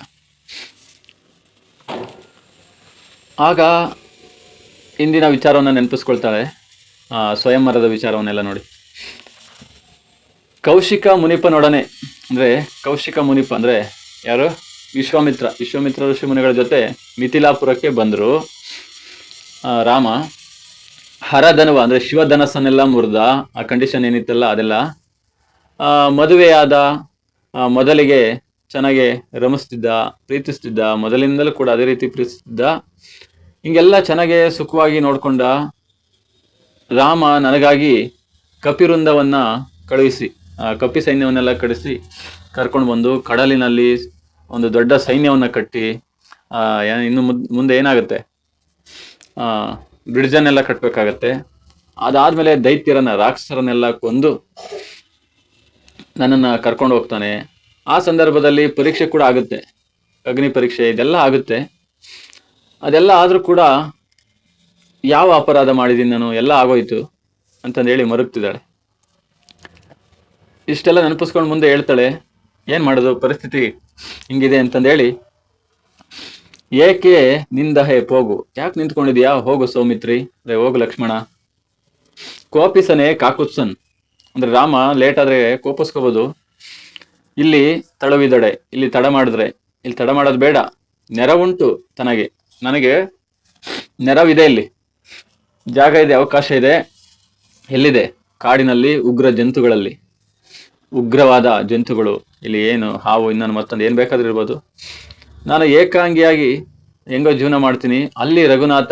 ಆಗ ಇಂದಿನ ವಿಚಾರವನ್ನು ನೆನಪಿಸ್ಕೊಳ್ತಾಳೆ, ಸ್ವಯಂವರದ ವಿಚಾರವನ್ನೆಲ್ಲ ನೋಡಿ. ಕೌಶಿಕ ಮುನಿಪನೊಡನೆ, ಅಂದ್ರೆ ಕೌಶಿಕ ಮುನಿಪ ಅಂದ್ರೆ ಯಾರು? ವಿಶ್ವಾಮಿತ್ರ ಋಷಿ ಮುನಿಗಳ ಜೊತೆ ಮಿಥಿಲಾಪುರಕ್ಕೆ ಬಂದ್ರು. ರಾಮ ಹರಧನುವ ಅಂದ್ರೆ ಶಿವಧನಸ್ಸನ್ನೆಲ್ಲ ಮುರಿದ, ಆ ಕಂಡೀಷನ್ ಏನಿತ್ತಲ್ಲ ಅದೆಲ್ಲ ಮದುವೆಯಾದ. ಮೊದಲಿಗೆ ಚೆನ್ನಾಗಿ ರಮಿಸ್ತಿದ್ದ, ಪ್ರೀತಿಸ್ತಿದ್ದ, ಮೊದಲಿಂದಲೂ ಕೂಡ ಅದೇ ರೀತಿ ಪ್ರೀತಿಸ್ತಿದ್ದ. ಹಿಂಗೆಲ್ಲ ಚೆನ್ನಾಗಿ ಸುಖವಾಗಿ ನೋಡ್ಕೊಂಡ ರಾಮ ನನಗಾಗಿ ಕಪಿವೃಂದವನ್ನ ಕಳುಹಿಸಿ, ಕಪಿ ಸೈನ್ಯವನ್ನೆಲ್ಲ ಕರ್ಕೊಂಡು ಬಂದು ಕಡಲಿನಲ್ಲಿ ಒಂದು ದೊಡ್ಡ ಸೈನ್ಯವನ್ನ ಕಟ್ಟಿ, ಇನ್ನು ಮುಂದೆ ಏನಾಗುತ್ತೆ, ಬ್ರಿಡ್ಜನ್ನೆಲ್ಲ ಕಟ್ಟಬೇಕಾಗತ್ತೆ. ಅದಾದ್ಮೇಲೆ ದೈತ್ಯರನ್ನ, ರಾಕ್ಷಸರನ್ನೆಲ್ಲ ಕೊಂದು ನನ್ನನ್ನು ಕರ್ಕೊಂಡು ಹೋಗ್ತಾನೆ. ಆ ಸಂದರ್ಭದಲ್ಲಿ ಪರೀಕ್ಷೆ ಕೂಡ ಆಗುತ್ತೆ, ಅಗ್ನಿ ಪರೀಕ್ಷೆ, ಇದೆಲ್ಲ ಆಗುತ್ತೆ. ಅದೆಲ್ಲ ಆದರೂ ಕೂಡ ಯಾವ ಅಪರಾಧ ಮಾಡಿದ್ದೀನಿ ನಾನು, ಎಲ್ಲ ಆಗೋಯ್ತು ಅಂತಂದೇಳಿ ಮರುಗ್ತಿದ್ದಾಳೆ. ಇಷ್ಟೆಲ್ಲ ನೆನಪಿಸ್ಕೊಂಡು ಮುಂದೆ ಹೇಳ್ತಾಳೆ, ಏನು ಮಾಡೋದು, ಪರಿಸ್ಥಿತಿ ಹಿಂಗಿದೆ ಅಂತಂದೇಳಿ, ಏಕೆ ನಿಂದಹೆ ಹೋಗು, ಯಾಕೆ ನಿಂತ್ಕೊಂಡಿದ್ಯಾ, ಹೋಗು ಸೌಮಿತ್ರಿ, ಹೋಗು ಲಕ್ಷ್ಮಣ. ಕೋಪಿಸನೆ ಕಾಕುತ್ಸನ್ ಅಂದ್ರೆ ರಾಮ ಲೇಟ್ ಆದ್ರೆ ಕೋಪಿಸ್ಕೋಬಹುದು. ಇಲ್ಲಿ ತಡವಿದಡೆ, ಇಲ್ಲಿ ತಡ ಮಾಡಿದ್ರೆ, ಇಲ್ಲಿ ತಡ ಮಾಡೋದು ಬೇಡ, ನೆರವುಂಟು ನನಗೆ ನೆರವಿದೆ, ಇಲ್ಲಿ ಜಾಗ ಇದೆ, ಅವಕಾಶ ಇದೆ. ಎಲ್ಲಿದೆ? ಕಾಡಿನಲ್ಲಿ, ಉಗ್ರ ಜಂತುಗಳಲ್ಲಿ, ಉಗ್ರವಾದ ಜಂತುಗಳು, ಇಲ್ಲಿ ಏನು ಹಾವು, ಇನ್ನೊಂದು ಮತ್ತೊಂದು ಏನು ಬೇಕಾದ್ರೂ ಇರ್ಬೋದು. ನಾನು ಏಕಾಂಗಿಯಾಗಿ ಹೆಂಗೋ ಜೀವನ ಮಾಡ್ತೀನಿ, ಅಲ್ಲಿ ರಘುನಾಥ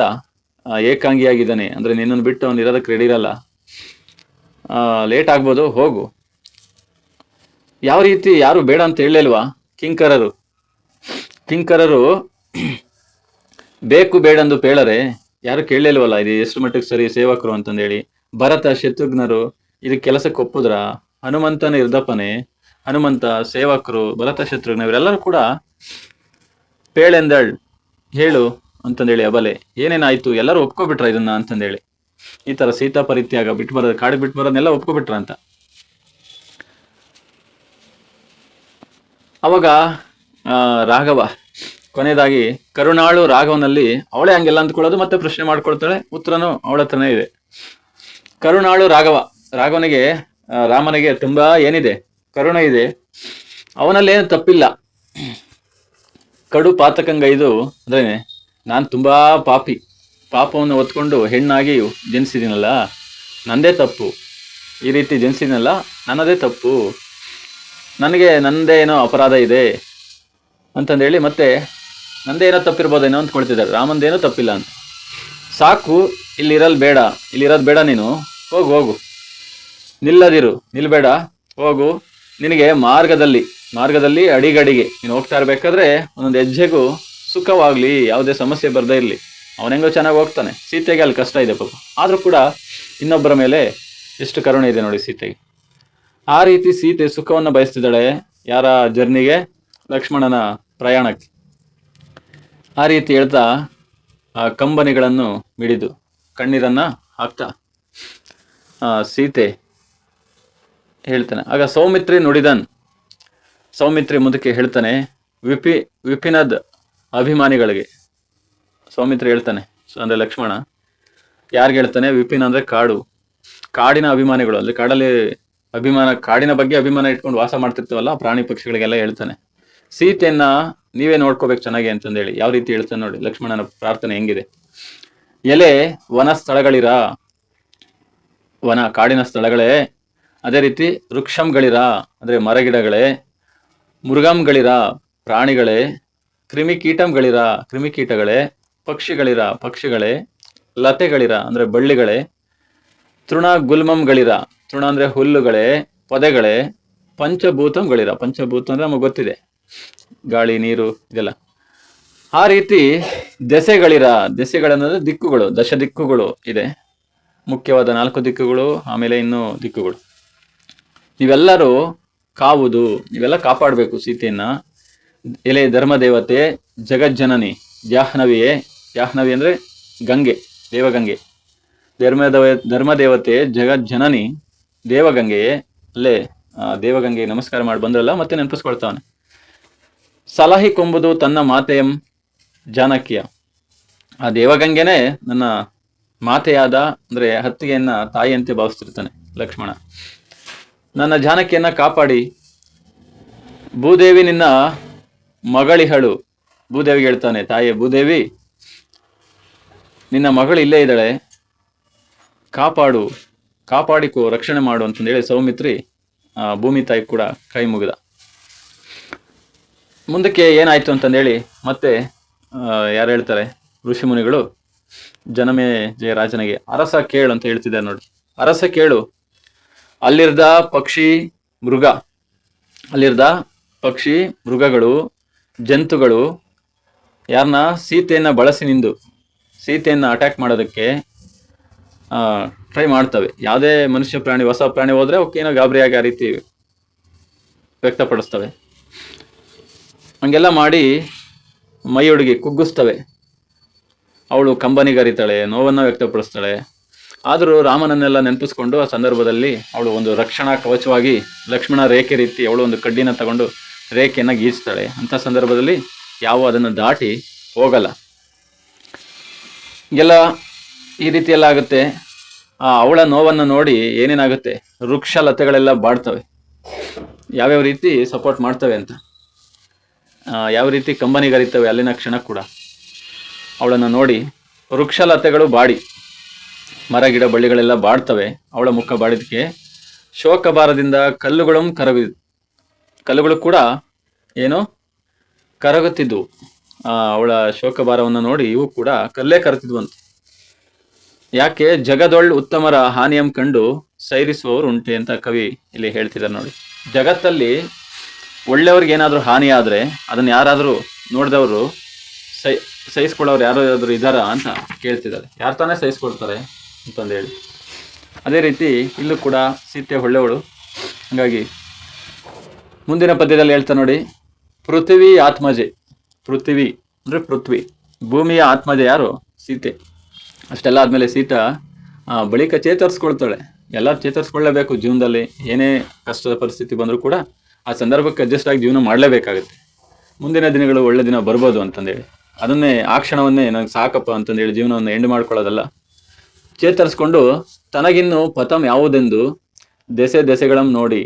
ಏಕಾಂಗಿಯಾಗಿದ್ದಾನೆ, ಅಂದ್ರೆ ನಿನ್ನನ್ನು ಬಿಟ್ಟು ಅವನು ಇರೋದಕ್ಕೆ ರೆಡಿ ಇರಲ್ಲ, ಲೇಟ್ ಆಗ್ಬೋದು, ಹೋಗು. ಯಾವ ರೀತಿ, ಯಾರು ಬೇಡ ಅಂತ ಹೇಳಲಿಲ್ವಾ? ಕಿಂಕರರು ಬೇಕು ಬೇಡಂದು ಪೇಳರೆ ಯಾರು ಕೇಳಲಿಲ್ವಲ್ಲ, ಇದು ಎಷ್ಟು ಮಟ್ಟಿಗೆ ಸರಿ ಸೇವಕರು ಅಂತಂದೇಳಿ. ಭರತ ಶತ್ರುಘ್ನರು ಇದು ಕೆಲಸಕ್ಕೆ ಒಪ್ಪುದ್ರ? ಹನುಮಂತನ ಇರ್ದಪ್ಪನೆ, ಹನುಮಂತ, ಸೇವಕರು, ಭರತ ಶತ್ರುಘ್ನ ಇವರೆಲ್ಲರೂ ಕೂಡ ಪೇಳೆಂದಳ್ ಹೇಳು ಅಂತಂದೇಳಿ. ಅಬಲೆ ಏನೇನಾಯ್ತು, ಎಲ್ಲರೂ ಒಪ್ಕೊಬಿಟ್ರ ಇದನ್ನ ಅಂತಂದೇಳಿ. ಈ ತರ ಸೀತಾ ಪರಿತ್ಯಾಗ, ಬಿಟ್ಟು ಬರೋದು, ಕಾಡಿಗೆ ಬಿಟ್ಟು ಬರೋದನ್ನೆಲ್ಲ ಒಪ್ಕೊಬಿಟ್ರ ಅಂತ. ಅವಾಗ ರಾಘವ ಕೊನೆಯದಾಗಿ ಕರುಣಾಳು ರಾಘವನಲ್ಲಿ, ಅವಳೇ ಹಂಗೆಲ್ಲ ಅಂದ್ಕೊಳ್ಳೋದು, ಮತ್ತೆ ಪ್ರಶ್ನೆ ಮಾಡ್ಕೊಳ್ತಾಳೆ, ಉತ್ತರನು ಅವಳ ಹತ್ರನೇ ಇದೆ. ಕರುಣಾಳು ರಾಘವನಿಗೆ, ರಾಮನಿಗೆ ತುಂಬಾ ಏನಿದೆ, ಕರುಣೆ ಇದೆ, ಅವನಲ್ಲೇನು ತಪ್ಪಿಲ್ಲ. ಕಡು ಪಾತಕಂಗೈದು ಅಂದ್ರೆ ನಾನು ತುಂಬಾ ಪಾಪವನ್ನು ಹೊತ್ಕೊಂಡು ಹೆಣ್ಣಾಗಿ ಜನಿಸಿದ್ದೀನಲ್ಲ, ನಂದೇ ತಪ್ಪು, ಈ ರೀತಿ ಜನಿಸಿದ್ನಲ್ಲ ನನ್ನದೇ ತಪ್ಪು, ನನ್ನದೇ ಏನೋ ಅಪರಾಧ ಇದೆ ಅಂತಂದೇಳಿ, ಮತ್ತೆ ನಂದೇ ಏನೋ ತಪ್ಪಿರ್ಬೋದೇನೋ ಅಂದ್ಕೊಳ್ತಿದ್ದಾರೆ, ರಾಮಂದೇನೋ ತಪ್ಪಿಲ್ಲ ಅಂತ. ಸಾಕು, ಇಲ್ಲಿರೋದು ಬೇಡ, ನೀನು ಹೋಗು, ನಿಲ್ಬೇಡ, ಹೋಗು. ನಿನಗೆ ಮಾರ್ಗದಲ್ಲಿ ಅಡಿಗಡಿಗೆ ನೀನು ಹೋಗ್ತಾ ಇರ್ಬೇಕಾದ್ರೆ ಒಂದೊಂದು ಹೆಜ್ಜೆಗೂ ಸುಖವಾಗ್ಲಿ, ಯಾವುದೇ ಸಮಸ್ಯೆ ಬರ್ದೇ ಇರಲಿ. ಅವನೆಂಗೋ ಚೆನ್ನಾಗಿ ಹೋಗ್ತಾನೆ, ಸೀತೆಗೆ ಅಲ್ಲಿ ಕಷ್ಟ ಇದೆ ಪಾಪ, ಆದ್ರೂ ಕೂಡ ಇನ್ನೊಬ್ಬರ ಮೇಲೆ ಎಷ್ಟು ಕರುಣೆ ಇದೆ ನೋಡಿ ಸೀತೆಗೆ. ಆ ರೀತಿ ಸೀತೆ ಸುಖವನ್ನು ಬಯಸ್ತಿದ್ದಾಳೆ, ಯಾರ ಜರ್ನಿಗೆ? ಲಕ್ಷ್ಮಣನ ಪ್ರಯಾಣಕ್ಕೆ. ಆ ರೀತಿ ಹೇಳ್ತಾ ಆ ಕಂಬನಿಗಳನ್ನು ಮಿಡಿದು ಕಣ್ಣೀರನ್ನ ಹಾಕ್ತಾ ಸೀತೆ ಹೇಳ್ತಾನೆ. ಆಗ ಸೌಮಿತ್ರಿ ಮುಂದಕ್ಕೆ ಹೇಳ್ತಾನೆ, ವಿಪಿನದ್ ಅಭಿಮಾನಿಗಳಿಗೆ. ಸೌಮಿತ್ರಿ ಹೇಳ್ತಾನೆ ಅಂದ್ರೆ ಲಕ್ಷ್ಮಣ ಯಾರಿಗೆ ಹೇಳ್ತಾನೆ? ವಿಪಿನ್ ಅಂದ್ರೆ ಕಾಡಿನ ಅಭಿಮಾನಿಗಳು, ಅಂದ್ರೆ ಕಾಡಿನ ಬಗ್ಗೆ ಅಭಿಮಾನ ಇಟ್ಕೊಂಡು ವಾಸ ಮಾಡ್ತಿರ್ತೀವಲ್ಲ ಪ್ರಾಣಿ ಪಕ್ಷಿಗಳಿಗೆಲ್ಲ ಹೇಳ್ತಾನೆ. ಸೀತೆಯನ್ನ ನೀವೇ ನೋಡ್ಕೋಬೇಕು ಚೆನ್ನಾಗಿ ಅಂತಂದೇಳಿ. ಯಾವ ರೀತಿ ಹೇಳ್ತಾನೆ ನೋಡಿ, ಲಕ್ಷ್ಮಣನ ಪ್ರಾರ್ಥನೆ ಹೆಂಗಿದೆ. ಎಲೆ ವನ ಸ್ಥಳಗಳಿರ, ಕಾಡಿನ ಸ್ಥಳಗಳೇ, ಅದೇ ರೀತಿ ವೃಕ್ಷಂಗಳಿರ ಅಂದ್ರೆ ಮರಗಿಡಗಳೇ, ಮೃಗಂಗಳಿರ ಪ್ರಾಣಿಗಳೇ, ಕ್ರಿಮಿಕೀಟಗಳೇ, ಪಕ್ಷಿಗಳೇ, ಲತೆಗಳಿರ ಅಂದ್ರೆ ಬಳ್ಳಿಗಳೇ, ತೃಣ ಅಂದ್ರೆ ಹುಲ್ಲುಗಳೇ, ಪೊದೆಗಳೇ, ಪಂಚಭೂತ ಅಂದ್ರೆ ನಮಗೆ ಗೊತ್ತಿದೆ, ಗಾಳಿ, ನೀರು, ಇದೆಲ್ಲ. ಆ ರೀತಿ ದೆಸೆಗಳನ್ನೋದು ದಿಕ್ಕುಗಳು, ದಿಕ್ಕುಗಳು ಇದೆ, ಮುಖ್ಯವಾದ 4 ದಿಕ್ಕುಗಳು, ಆಮೇಲೆ ಇನ್ನೂ ದಿಕ್ಕುಗಳು. ನೀವೆಲ್ಲರೂ ನೀವೆಲ್ಲ ಕಾಪಾಡಬೇಕು ಸೀತೆಯನ್ನ. ಎಲೆ ಧರ್ಮದೇವತೆ, ಜಗಜ್ಜನನಿ, ಜಾಹ್ನವಿ ಅಂದ್ರೆ ಗಂಗೆ, ದೇವಗಂಗೆ, ಧರ್ಮದೇವತೆ, ಜಗಜ್ಜನನಿ, ದೇವಗಂಗೆಯೇ. ಅಲ್ಲೇ ದೇವಗಂಗೆ ನಮಸ್ಕಾರ ಮಾಡಿ ಬಂದ್ರಲ್ಲ, ಮತ್ತೆ ನೆನಪಿಸ್ಕೊಳ್ತಾವನೆ. ಸಲಹಿ ಕೊಂಬುದು ತನ್ನ ಮಾತೆಯಂ ಜಾನಕಿಯ, ಆ ದೇವಗಂಗೆನೇ ನನ್ನ ಮಾತೆಯಾದ ಅಂದ್ರೆ ಹತ್ತಿಗೆಯನ್ನ ತಾಯಿಯಂತೆ ಭಾವಿಸ್ತಿರ್ತಾನೆ ಲಕ್ಷ್ಮಣ. ನನ್ನ ಜಾನಕಿಯನ್ನ ಕಾಪಾಡಿ, ಭೂದೇವಿ ನಿನ್ನ ಮಗಳಿಹಳು. ಭೂದೇವಿಗೆ ಹೇಳ್ತಾನೆ, ತಾಯಿ ಭೂದೇವಿ ನಿನ್ನ ಮಗಳು ಇಲ್ಲೇ ಇದ್ದಾಳೆ, ಕಾಪಾಡು, ಕಾಪಾಡಿಕೋ, ರಕ್ಷಣೆ ಮಾಡು ಅಂತಂದೇಳಿ ಸೌಮಿತ್ರಿ ಭೂಮಿ ತಾಯಿ ಕೂಡ ಕೈ ಮುಗಿದ. ಮುಂದಕ್ಕೆ ಏನಾಯ್ತು ಅಂತಂದೇಳಿ ಮತ್ತೆ ಯಾರು ಹೇಳ್ತಾರೆ, ಋಷಿಮುನಿಗಳು ಜನಮೇಜಯ ರಾಜನಿಗೆ ಅರಸ ಕೇಳು ಅಂತ ಹೇಳ್ತಿದ್ದಾರೆ ನೋಡಿ. ಅರಸ ಕೇಳು, ಅಲ್ಲಿರ್ದ ಪಕ್ಷಿ ಮೃಗಗಳು ಜಂತುಗಳು ಯಾರನ್ನ ಸೀತೆಯನ್ನ ಬಳಸಿ ನಿಂದು ಸೀತೆಯನ್ನ ಅಟ್ಯಾಕ್ ಮಾಡೋದಕ್ಕೆ ಟ್ರೈ ಮಾಡ್ತವೆ. ಯಾವುದೇ ಮನುಷ್ಯ ಪ್ರಾಣಿ ಹೊಸ ಪ್ರಾಣಿ ಹೋದ್ರೆ ಅವಕ್ಕೇನೋ ಗಾಬರಿಯಾಗಿ ಆ ರೀತಿ ವ್ಯಕ್ತಪಡಿಸ್ತವೆ. ಹಂಗೆಲ್ಲ ಮಾಡಿ ಮೈಯೊಡಗಿ ಕುಗ್ಗಿಸ್ತವೆ. ಅವಳು ಕಂಬನಿಗರಿತಾಳೆ, ನೋವನ್ನು ವ್ಯಕ್ತಪಡಿಸ್ತಾಳೆ. ಆದರೂ ರಾಮನನ್ನೆಲ್ಲ ನೆನಪಿಸ್ಕೊಂಡು ಆ ಸಂದರ್ಭದಲ್ಲಿ ಅವಳು ಒಂದು ರಕ್ಷಣಾ ಕವಚವಾಗಿ ಲಕ್ಷ್ಮಣ ರೇಖೆ ರೀತಿ ಅವಳು ಒಂದು ಕಡ್ಡಿನ ತಗೊಂಡು ರೇಖೆಯನ್ನು ಗೀಚ್ತಾಳೆ. ಅಂಥ ಸಂದರ್ಭದಲ್ಲಿ ಯಾವ ಅದನ್ನು ದಾಟಿ ಹೋಗಲ್ಲ. ಎಲ್ಲ ಈ ರೀತಿ ಎಲ್ಲ ಆಗುತ್ತೆ. ಅವಳ ನೋವನ್ನು ನೋಡಿ ಏನೇನಾಗುತ್ತೆ, ವೃಕ್ಷ ಲತೆಗಳೆಲ್ಲ ಬಾಡ್ತವೆ, ಯಾವ್ಯಾವ ರೀತಿ ಸಪೋರ್ಟ್ ಮಾಡ್ತವೆ ಅಂತ, ಯಾವ ರೀತಿ ಕಂಬನಿಗರಿತವೆ ಅಲ್ಲಿನ ಕ್ಷಣ ಕೂಡ. ಅವಳನ್ನು ನೋಡಿ ವೃಕ್ಷ ಲತೆಗಳು ಬಾಡಿ ಮರ ಗಿಡ ಬಳ್ಳಿಗಳೆಲ್ಲ ಬಾಡ್ತವೆ. ಅವಳ ಮುಖ ಬಾಡಿದಕ್ಕೆ ಶೋಕಭಾರದಿಂದ ಕಲ್ಲುಗಳು ಕೂಡ ಏನೋ ಕರಗುತ್ತಿದ್ವು. ಅವಳ ಶೋಕಭಾರವನ್ನು ನೋಡಿ ಇವು ಕೂಡ ಕಲ್ಲೇ ಕರತಿದ್ವು ಅಂತ. ಯಾಕೆ ಜಗದೊಳ್ ಉತ್ತಮರ ಹಾನಿಯಂ ಕಂಡು ಸೈರಿಸುವವರು ಉಂಟೆ ಅಂತ ಕವಿ ಇಲ್ಲಿ ಹೇಳ್ತಿದ್ದಾರೆ ನೋಡಿ. ಜಗತ್ತಲ್ಲಿ ಒಳ್ಳೆಯವ್ರಿಗೆ ಏನಾದರೂ ಹಾನಿ ಆದರೆ ಅದನ್ನು ಯಾರಾದರೂ ನೋಡಿದವರು ಸಹಿಸ್ಕೊಳ್ಳೋರು ಯಾರಾದರೂ ಇದ್ದಾರಾ ಅಂತ ಕೇಳ್ತಿದ್ದಾರೆ. ಯಾರು ತಾನೇ ಸಹಿಸ್ಕೊಳ್ತಾರೆ ಅಂತಂದೇಳಿ. ಅದೇ ರೀತಿ ಇಲ್ಲೂ ಕೂಡ ಸೀತೆ ಒಳ್ಳೆಯವಳು. ಹಾಗಾಗಿ ಮುಂದಿನ ಪದ್ಯದಲ್ಲಿ ಹೇಳ್ತಾ ನೋಡಿ, ಪೃಥ್ವಿ ಆತ್ಮಜೆ. ಪೃಥ್ವಿ ಅಂದರೆ ಪೃಥ್ವಿ, ಭೂಮಿಯ ಆತ್ಮಜೆ ಯಾರು? ಸೀತೆ. ಅಷ್ಟೆಲ್ಲ ಆದಮೇಲೆ ಸೀತಾ ಬಳಿಕ ಚೇತರಿಸ್ಕೊಳ್ತಾಳೆ. ಎಲ್ಲರೂ ಚೇತರಿಸ್ಕೊಳ್ಳೇಬೇಕು ಜೀವನದಲ್ಲಿ. ಏನೇ ಕಷ್ಟದ ಪರಿಸ್ಥಿತಿ ಬಂದರೂ ಕೂಡ ಆ ಸಂದರ್ಭಕ್ಕೆ ಅಡ್ಜಸ್ಟ್ ಆಗಿ ಜೀವನ ಮಾಡಲೇಬೇಕಾಗುತ್ತೆ. ಮುಂದಿನ ದಿನಗಳು ಒಳ್ಳೆ ದಿನ ಬರ್ಬೋದು ಅಂತಂದೇಳಿ ಅದನ್ನೇ ಆ ಕ್ಷಣವನ್ನೇ ನನಗೆ ಸಾಕಪ್ಪ ಅಂತಂದೇಳಿ ಜೀವನವನ್ನು ಎಂಡ್ ಮಾಡ್ಕೊಳ್ಳೋದಲ್ಲ. ಚೇತರಿಸ್ಕೊಂಡು ತನಗಿನ್ನು ಪಥಂ ಯಾವುದೆಂದು ದೆಸೆಗಳನ್ನು ನೋಡಿ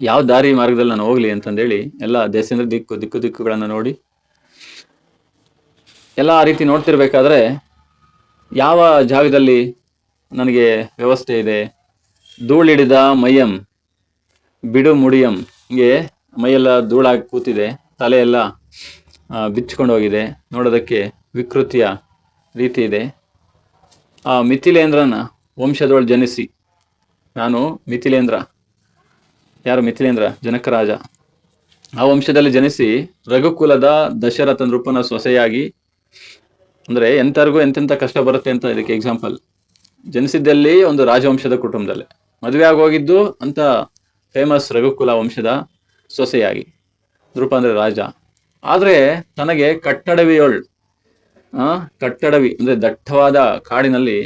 ಯಾವ ದಾರಿ ಮಾರ್ಗದಲ್ಲಿ ನಾನು ಹೋಗ್ಲಿ ಅಂತಂದೇಳಿ ಎಲ್ಲ ದೆಸೆ ಅಂದರೆ ದಿಕ್ಕುಗಳನ್ನು ನೋಡಿ ಎಲ್ಲ ಆ ರೀತಿ ನೋಡ್ತಿರ್ಬೇಕಾದ್ರೆ ಯಾವ ಜಾಗದಲ್ಲಿ ನನಗೆ ವ್ಯವಸ್ಥೆ ಇದೆ, ಧೂಳಿಡಿದ ಮೈಯಂ ಬಿಡು ಮುಡಿಯಂ, ಹಿಂಗೆ ಮೈಯೆಲ್ಲ ಧೂಳಾಗಿ ಕೂತಿದೆ, ತಲೆಯೆಲ್ಲ ಬಿಚ್ಕೊಂಡು ಹೋಗಿದೆ, ನೋಡೋದಕ್ಕೆ ವಿಕೃತಿಯ ರೀತಿ ಇದೆ. ಆ ಮಿಥಿಲೇಂದ್ರನ ವಂಶದೊಳು ಜನಿಸಿ, ನಾನು ಮಿಥಿಲೇಂದ್ರ, ಯಾರು ಮಿಥಿಲೇಂದ್ರ ಜನಕರಾಜ, ಆ ವಂಶದಲ್ಲಿ ಜನಿಸಿ ರಘುಕುಲದ ದಶರಥ ನೃಪನ ಸೊಸೆಯಾಗಿ, ಅಂದರೆ ಎಂಥವ್ರಿಗೂ ಎಂತೆಂಥ ಕಷ್ಟ ಬರುತ್ತೆ ಅಂತ ಇದಕ್ಕೆ ಎಕ್ಸಾಂಪಲ್. ಜನಿಸಿದ್ದಲ್ಲಿ ಒಂದು ರಾಜವಂಶದ ಕುಟುಂಬದಲ್ಲಿ, ಮದುವೆ ಆಗೋಗಿದ್ದು ಅಂತ ಫೇಮಸ್ ರಘುಕುಲ ವಂಶದ ಸೊಸೆಯಾಗಿ, ನೃಪ ಅಂದರೆ ರಾಜ. ಆದರೆ ತನಗೆ ಕಟ್ಟಡವಿ ಅಂದರೆ ದಟ್ಟವಾದ ಕಾಡಿನಲ್ಲಿ,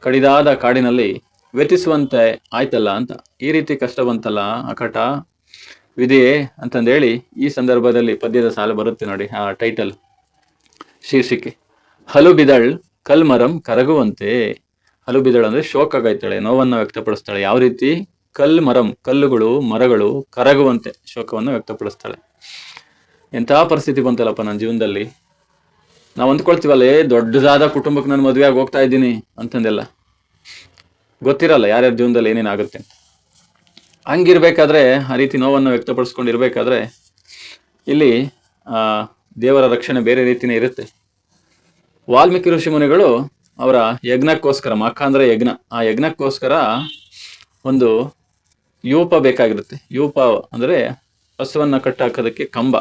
ಕಡಿದಾದ ಕಾಡಿನಲ್ಲಿ ವ್ಯತಿಸುವಂತೆ ಆಯ್ತಲ್ಲ ಅಂತ. ಈ ರೀತಿ ಕಷ್ಟ ಬಂತಲ್ಲ, ಅಕಟ ವಿದೆಯೇ ಅಂತಂದೇಳಿ ಈ ಸಂದರ್ಭದಲ್ಲಿ ಪದ್ಯದ ಸಾಲು ಬರುತ್ತೆ ನೋಡಿ. ಆ ಟೈಟಲ್ ಶೀರ್ಷಿಕೆ, ಹಲುಬಿದಳ್ ಕಲ್ಮರಂ ಕರಗುವಂತೆ. ಹಲುಬಿದಳು ಅಂದರೆ ಶೋಕಗಾಯ್ತಾಳೆ, ನೋವನ್ನು ವ್ಯಕ್ತಪಡಿಸ್ತಾಳೆ. ಯಾವ ರೀತಿ? ಕಲ್ಲುಗಳು ಮರಗಳು ಕರಗುವಂತೆ ಶೋಕವನ್ನು ವ್ಯಕ್ತಪಡಿಸ್ತಾಳೆ. ಎಂಥ ಪರಿಸ್ಥಿತಿ ಬಂತಲ್ಲಪ್ಪ ನನ್ನ ಜೀವನದಲ್ಲಿ. ನಾವು ಅಂದ್ಕೊಳ್ತೀವಲ್ಲ, ದೊಡ್ಡದಾದ ಕುಟುಂಬಕ್ಕೆ ನಾನು ಮದುವೆ ಆಗಿ ಹೋಗ್ತಾ ಇದ್ದೀನಿ ಅಂತಂದೆಲ್ಲ. ಗೊತ್ತಿರಲ್ಲ ಯಾರ್ಯಾರ ಜೀವನದಲ್ಲಿ ಏನೇನಾಗುತ್ತೆ. ಹಂಗಿರ್ಬೇಕಾದ್ರೆ, ಆ ರೀತಿ ನೋವನ್ನು ವ್ಯಕ್ತಪಡಿಸ್ಕೊಂಡಿರ್ಬೇಕಾದ್ರೆ ಇಲ್ಲಿ ದೇವರ ರಕ್ಷಣೆ ಬೇರೆ ರೀತಿಯೇ ಇರುತ್ತೆ. ವಾಲ್ಮೀಕಿ ಋಷಿ ಮುನಿಗಳು ಅವರ ಯಜ್ಞಕ್ಕೋಸ್ಕರ, ಮಖ ಅಂದರೆ ಯಜ್ಞ, ಆ ಯಜ್ಞಕ್ಕೋಸ್ಕರ ಒಂದು ಯೂಪ ಬೇಕಾಗಿರುತ್ತೆ. ಯೂಪ ಅಂದರೆ ಹಸುವನ್ನು ಕಟ್ಟಾಕೋದಕ್ಕೆ ಕಂಬ.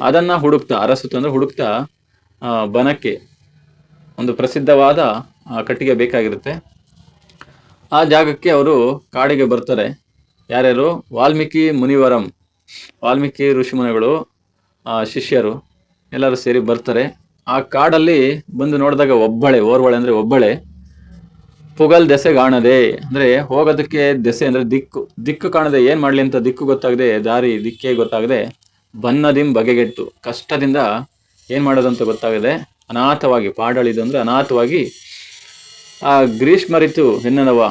ಅದನ್ನು ಹುಡುಕ್ತಾ, ಅರಸುತ್ತ ಅಂದರೆ ಹುಡುಕ್ತಾ ಬನಕ್ಕೆ ಒಂದು ಪ್ರಸಿದ್ಧವಾದ ಕಟ್ಟಿಗೆ ಬೇಕಾಗಿರುತ್ತೆ. ಆ ಜಾಗಕ್ಕೆ ಅವರು ಕಾಡಿಗೆ ಬರ್ತಾರೆ. ಯಾರ್ಯಾರು? ವಾಲ್ಮೀಕಿ ಮುನಿವರಂ, ವಾಲ್ಮೀಕಿ ಋಷಿಮುನಿಗಳು ಶಿಷ್ಯರು ಎಲ್ಲರೂ ಸೇರಿ ಬರ್ತಾರೆ. ಆ ಕಾಡಲ್ಲಿ ಬಂದು ನೋಡಿದಾಗ ಓರ್ವಳೆ ಅಂದರೆ ಒಬ್ಬಳೆ, ಪುಗಲ್ ದೆಸೆ ಕಾಣದೆ, ಅಂದರೆ ಹೋಗೋದಕ್ಕೆ ದೆಸೆ ಅಂದರೆ ದಿಕ್ಕು ಕಾಣದೆ, ಏನು ಮಾಡಲಿ ಅಂತ ದಿಕ್ಕು ಗೊತ್ತಾಗದೆ, ದಿಕ್ಕೇ ಗೊತ್ತಾಗದೆ, ಬನ್ನದಿಂ ಬಗೆಗೆಟ್ಟು, ಕಷ್ಟದಿಂದ ಏನು ಮಾಡೋದಂತ ಗೊತ್ತಾಗದೆ ಅನಾಥವಾಗಿ, ಪಾಡಳಿದು ಅಂದರೆ ಅನಾಥವಾಗಿ, ಆ ಗ್ರೀಷ್ಮ ಋತು ಹೆಣ್ಣನವ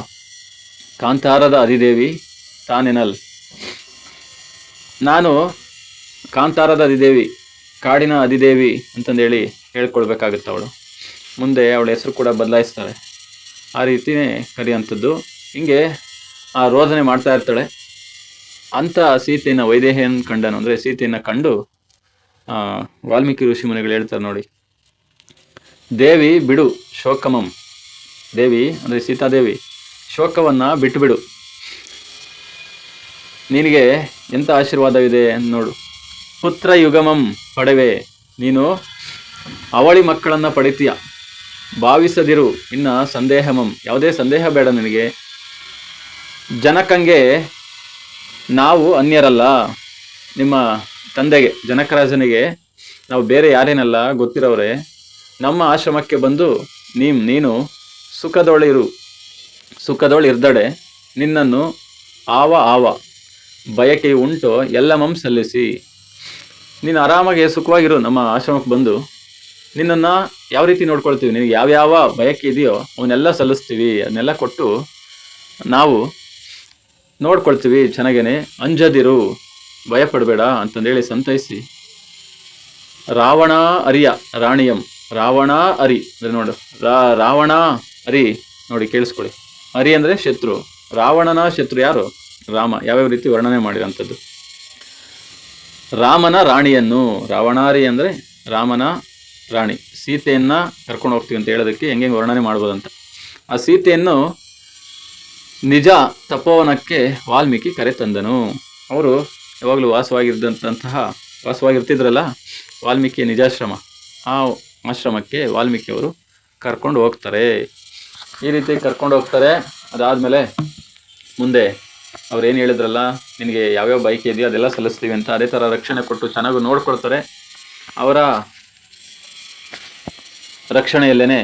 ಕಾಂತಾರದ ಅಧಿದೇವಿ ತಾನೆನಲ್. ನಾನು ಕಾಂತಾರದ ಅಧಿದೇವಿ, ಕಾಡಿನ ಅಧಿದೇವಿ ಅಂತಂದೇಳಿ ಹೇಳ್ಕೊಳ್ಬೇಕಾಗುತ್ತೆ ಅವಳು. ಮುಂದೆ ಅವಳ ಹೆಸರು ಕೂಡ ಬದಲಾಯಿಸ್ತಾಳೆ, ಆ ರೀತಿಯೇ ಕರೆಯುವಂಥದ್ದು. ಹಿಂಗೆ ಆ ರೋದನೆ ಮಾಡ್ತಾ ಇರ್ತಾಳೆ. ಅಂಥ ಸೀತೆಯನ್ನು ವೈದೇಹಿಯನ್ನು ಕಂಡನು, ಅಂದರೆ ಸೀತೆಯನ್ನು ಕಂಡು ವಾಲ್ಮೀಕಿ ಋಷಿ ಮುನಿಗಳು ಹೇಳ್ತಾರೆ ನೋಡಿ, ದೇವಿ ಬಿಡು ಶೋಕಮಂ. ದೇವಿ ಅಂದರೆ ಸೀತಾದೇವಿ, ಶೋಕವನ್ನು ಬಿಟ್ಟುಬಿಡು, ನಿನಗೆ ಎಂಥ ಆಶೀರ್ವಾದವಿದೆ ನೋಡು. ಪುತ್ರ ಯುಗಮಂ ಪಡೆವೆ, ನೀನು ಅವಳಿ ಮಕ್ಕಳನ್ನು ಪಡಿತೀಯ. ಭಾವಿಸದಿರು ಇನ್ನ ಸಂದೇಹಮಂ, ಯಾವುದೇ ಸಂದೇಹ ಬೇಡ ನಿನಗೆ. ಜನಕಂಗೆ ನಾವು ಅನ್ಯರಲ್ಲ, ನಿಮ್ಮ ತಂದೆಗೆ ಜನಕರಾಜನಿಗೆ ನಾವು ಬೇರೆ ಯಾರೇನಲ್ಲ, ಗೊತ್ತಿರೋರೆ. ನಮ್ಮ ಆಶ್ರಮಕ್ಕೆ ಬಂದು ನೀನು ಸುಖದೊಳಿರ್ದಡೆ ನಿನ್ನನ್ನು ಆವ ಬಯಕೆ ಉಂಟು ಎಲ್ಲಮಂ ಸಲ್ಲಿಸಿ. ನೀನು ಆರಾಮಾಗಿ ಸುಖವಾಗಿರು, ನಮ್ಮ ಆಶ್ರಮಕ್ಕೆ ಬಂದು ನಿನ್ನನ್ನು ಯಾವ ರೀತಿ ನೋಡ್ಕೊಳ್ತೀವಿ, ನಿನಗೆ ಯಾವ್ಯಾವ ಬಯಕೆ ಇದೆಯೋ ಅವನ್ನೆಲ್ಲ ಸಲ್ಲಿಸ್ತೀವಿ, ಅದನ್ನೆಲ್ಲ ಕೊಟ್ಟು ನಾವು ನೋಡ್ಕೊಳ್ತೀವಿ ಚೆನ್ನಾಗೇನೆ, ಅಂಜದಿರು, ಭಯಪಡಬೇಡ ಅಂತಂದೇಳಿ ಸಂತೈಸಿ. ರಾವಣ ಅರಿಯ ರಾಣಿಯಂ, ರಾವಣ ಅರಿ ಅಂದರೆ ನೋಡು, ರಾವಣ ಅರಿ ನೋಡಿ, ಕೇಳಿಸ್ಕೊಳ್ಳಿ. ಅರಿ ಅಂದರೆ ಶತ್ರು, ರಾವಣನ ಶತ್ರು ಯಾರು? ರಾಮ. ಯಾವ್ಯಾವ ರೀತಿ ವರ್ಣನೆ ಮಾಡಿರೋಂಥದ್ದು. ರಾಮನ ರಾಣಿಯನ್ನು, ರಾವಣಾರಿ ಅಂದರೆ ರಾಮನ ರಾಣಿ, ಸೀತೆಯನ್ನು ಕರ್ಕೊಂಡು ಹೋಗ್ತೀವಿ ಅಂತ ಹೇಳೋದಕ್ಕೆ ಹೆಂಗೆ ವರ್ಣನೆ ಮಾಡ್ಬೋದಂತ. ಆ ಸೀತೆಯನ್ನು ನಿಜ ತಪೋವನಕ್ಕೆ ವಾಲ್ಮೀಕಿ ಕರೆ ತಂದನು. ಅವರು ಯಾವಾಗಲೂ ವಾಸವಾಗಿರ್ತಿದ್ರಲ್ಲ ವಾಲ್ಮೀಕಿ ನಿಜಾಶ್ರಮ, ಆ ಆಶ್ರಮಕ್ಕೆ ವಾಲ್ಮೀಕಿ ಅವರು ಕರ್ಕೊಂಡು ಹೋಗ್ತಾರೆ. ಈ ರೀತಿ ಕರ್ಕೊಂಡು ಹೋಗ್ತಾರೆ. ಅದಾದಮೇಲೆ ಮುಂದೆ ಅವ್ರು ಏನು ಹೇಳಿದ್ರಲ್ಲ, ನಿನಗೆ ಯಾವ್ಯಾವ ಬೈಕ್ ಇದೆಯೋ ಅದೆಲ್ಲ ಸಲ್ಲಿಸ್ತೀವಿ ಅಂತ, ಅದೇ ಥರ ರಕ್ಷಣೆ ಕೊಟ್ಟು ಚೆನ್ನಾಗಿ ನೋಡ್ಕೊಳ್ತಾರೆ. ಅವರ ರಕ್ಷಣೆಯಲ್ಲೇ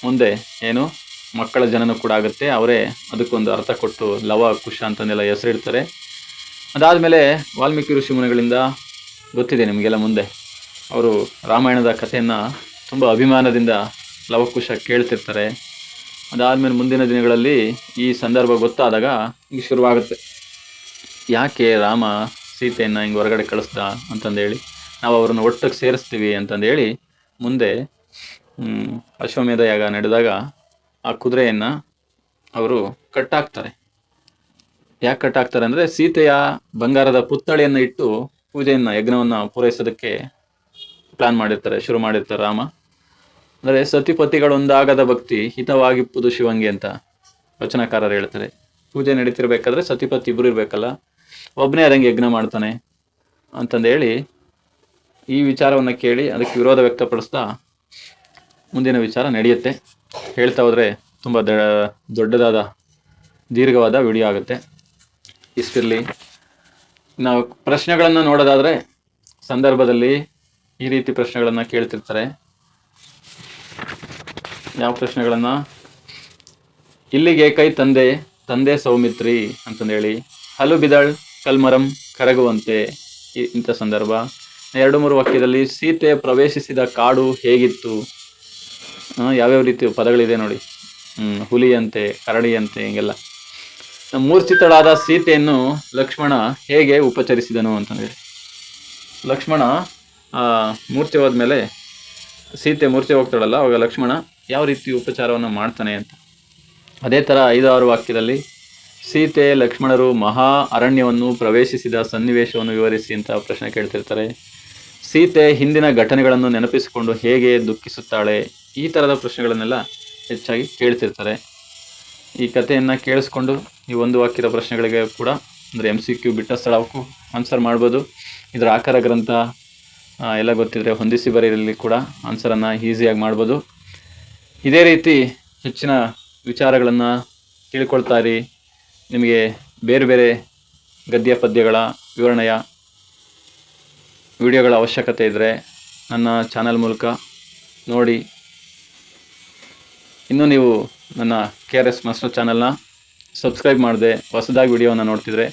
ಮುಂದೆ ಏನು ಮಕ್ಕಳ ಜನನೂ ಕೂಡ ಆಗುತ್ತೆ. ಅವರೇ ಅದಕ್ಕೊಂದು ಅರ್ಥ ಕೊಟ್ಟು ಲವ ಕುಶ ಅಂತಂದೆಲ್ಲ ಹೆಸರಿಡ್ತಾರೆ. ಅದಾದಮೇಲೆ ವಾಲ್ಮೀಕಿ ಋಷಿ ಮುನಿಗಳಿಂದ ಗೊತ್ತಿದೆ ನಿಮಗೆಲ್ಲ, ಮುಂದೆ ಅವರು ರಾಮಾಯಣದ ಕಥೆಯನ್ನು ತುಂಬ ಅಭಿಮಾನದಿಂದ ಲವಕುಶ ಕೇಳ್ತಿರ್ತಾರೆ. ಅದಾದಮೇಲೆ ಮುಂದಿನ ದಿನಗಳಲ್ಲಿ ಈ ಸಂದರ್ಭ ಗೊತ್ತಾದಾಗ ಹಿಂಗೆ ಶುರುವಾಗುತ್ತೆ, ಯಾಕೆ ರಾಮ ಸೀತೆಯನ್ನು ಹಿಂಗೆ ಹೊರಗಡೆ ಕಳಿಸ್ದ ಅಂತಂದೇಳಿ, ನಾವು ಅವ್ರನ್ನ ಒಟ್ಟಿಗೆ ಸೇರಿಸ್ತೀವಿ ಅಂತಂದೇಳಿ ಮುಂದೆ ಅಶ್ವಮೇಧ ಯಾಗ ನಡೆದಾಗ ಆ ಕುದುರೆಯನ್ನು ಅವರು ಕಟ್ಟಾಕ್ತಾರೆ. ಯಾಕೆ ಕಟ್ಟಾಕ್ತಾರೆ ಅಂದರೆ, ಸೀತೆಯ ಬಂಗಾರದ ಪುತ್ಥಳಿಯನ್ನು ಇಟ್ಟು ಪೂಜೆಯನ್ನು, ಯಜ್ಞವನ್ನು ಪೂರೈಸೋದಕ್ಕೆ ಶುರು ಮಾಡಿರ್ತಾರೆ ರಾಮ. ಅಂದರೆ ಸತಿಪತಿಗಳೊಂದಾಗದ ಭಕ್ತಿ ಹಿತವಾಗಿಪ್ಪುದು ಶಿವಂಗೆ ಅಂತ ವಚನಕಾರರು ಹೇಳ್ತಾರೆ. ಪೂಜೆ ನಡೀತಿರ್ಬೇಕಾದ್ರೆ ಸತಿಪತಿ ಇಬ್ಬರು ಇರಬೇಕಲ್ಲ, ಒಬ್ಬನೇ ಅದಂಗೆ ಯಜ್ಞ ಮಾಡ್ತಾನೆ ಅಂತಂದೇಳಿ ಈ ವಿಚಾರವನ್ನು ಕೇಳಿ ಅದಕ್ಕೆ ವಿರೋಧ ವ್ಯಕ್ತಪಡಿಸ್ತಾ ಮುಂದಿನ ವಿಚಾರ ನಡೆಯುತ್ತೆ. ಹೇಳ್ತಾ ಹೋದರೆ ತುಂಬ ದೊಡ್ಡದಾದ ದೀರ್ಘವಾದ ವಿಡಿಯೋ ಆಗುತ್ತೆ. ಇಷ್ಟಿರಲಿ. ನಾವು ಪ್ರಶ್ನೆಗಳನ್ನು ನೋಡೋದಾದರೆ, ಸಂದರ್ಭದಲ್ಲಿ ಈ ರೀತಿ ಪ್ರಶ್ನೆಗಳನ್ನು ಕೇಳ್ತಿರ್ತಾರೆ. ಯಾವ ಪ್ರಶ್ನೆಗಳನ್ನು? ಇಲ್ಲಿಗೆ ಕೈ ತಂದೆ ಸೌಮಿತ್ರಿ ಅಂತಂದೇಳಿ, ಹಲು ಬಿದಳ್ ಕಲ್ಮರಂ ಕರಗುವಂತೆ, ಇಂಥ ಸಂದರ್ಭ. 2-3 ವಾಕ್ಯದಲ್ಲಿ ಸೀತೆ ಪ್ರವೇಶಿಸಿದ ಕಾಡು ಹೇಗಿತ್ತು, ಯಾವ್ಯಾವ ರೀತಿ ಪದಗಳಿದೆ ನೋಡಿ, ಹುಲಿಯಂತೆ, ಕರಡಿಯಂತೆ, ಹಿಂಗೆಲ್ಲ. ಮೂರ್ಛಿತಳಾದ ಸೀತೆಯನ್ನು ಲಕ್ಷ್ಮಣ ಹೇಗೆ ಉಪಚರಿಸಿದನು ಅಂತಂದೇಳಿ, ಲಕ್ಷ್ಮಣ ಮೂರ್ಛೆ ಹೋದ್ಮೇಲೆ ಸೀತೆ ಮೂರ್ಛೆ ಹೋಗ್ತಾಳಲ್ಲ, ಅವಾಗ ಲಕ್ಷ್ಮಣ ಯಾವ ರೀತಿ ಉಪಚಾರವನ್ನು ಮಾಡ್ತಾನೆ ಅಂತ. ಅದೇ ಥರ 5-6 ವಾಕ್ಯದಲ್ಲಿ ಸೀತೆ ಲಕ್ಷ್ಮಣರು ಮಹಾ ಅರಣ್ಯವನ್ನು ಪ್ರವೇಶಿಸಿದ ಸನ್ನಿವೇಶವನ್ನು ವಿವರಿಸಿ ಅಂತ ಪ್ರಶ್ನೆ ಕೇಳ್ತಿರ್ತಾರೆ. ಸೀತೆ ಹಿಂದಿನ ಘಟನೆಗಳನ್ನು ನೆನಪಿಸಿಕೊಂಡು ಹೇಗೆ ದುಃಖಿಸುತ್ತಾಳೆ, ಈ ಥರದ ಪ್ರಶ್ನೆಗಳನ್ನೆಲ್ಲ ಹೆಚ್ಚಾಗಿ ಕೇಳ್ತಿರ್ತಾರೆ. ಈ ಕಥೆಯನ್ನು ಕೇಳಿಸ್ಕೊಂಡು ಈ ಒಂದು ವಾಕ್ಯದ ಪ್ರಶ್ನೆಗಳಿಗೆ ಕೂಡ, ಅಂದರೆ MCQ ಬಿಟ್ಟ ಸ್ಥಳಕ್ಕೂ ಆನ್ಸರ್ ಮಾಡ್ಬೋದು. ಇದರ ಆಕಾರ ಗ್ರಂಥ ಎಲ್ಲ ಗೊತ್ತಿದ್ರೆ ಹೊಂದಿಸಿ ಬರೆಯಲ್ಲಿ ಕೂಡ ಆನ್ಸರನ್ನು ಈಸಿಯಾಗಿ ಮಾಡ್ಬೋದು. ಇದೇ ರೀತಿ ಹೆಚ್ಚಿನ ವಿಚಾರಗಳನ್ನು ತಿಳ್ಕೊಳ್ತಾ ಇರಿ. ನಿಮಗೆ ಬೇರೆ ಬೇರೆ ಗದ್ಯ ಪದ್ಯಗಳ ವಿವರಣೆಯ ವಿಡಿಯೋಗಳ ಅವಶ್ಯಕತೆ ಇದ್ದರೆ ನನ್ನ ಚಾನಲ್ ಮೂಲಕ ನೋಡಿ. ಇನ್ನೂ ನೀವು ನನ್ನ KRS ಮಾಸ್ಟರ್ ಚಾನಲ್ನ ಸಬ್ಸ್ಕ್ರೈಬ್ ಮಾಡದೆ ಹೊಸದಾಗಿ ವಿಡಿಯೋವನ್ನು ನೋಡ್ತಿದ್ರೆ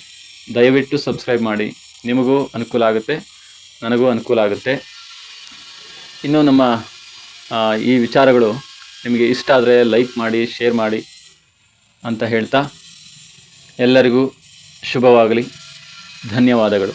ದಯವಿಟ್ಟು ಸಬ್ಸ್ಕ್ರೈಬ್ ಮಾಡಿ. ನಿಮಗೂ ಅನುಕೂಲ ಆಗುತ್ತೆ, ನನಗೂ ಅನುಕೂಲ ಆಗುತ್ತೆ. ಇನ್ನು ನಮ್ಮ ಈ ವಿಚಾರಗಳು ನಿಮಗೆ ಇಷ್ಟ ಆದರೆ ಲೈಕ್ ಮಾಡಿ, ಶೇರ್ ಮಾಡಿ ಅಂತ ಹೇಳ್ತಾ ಎಲ್ಲರಿಗೂ ಶುಭವಾಗಲಿ. ಧನ್ಯವಾದಗಳು.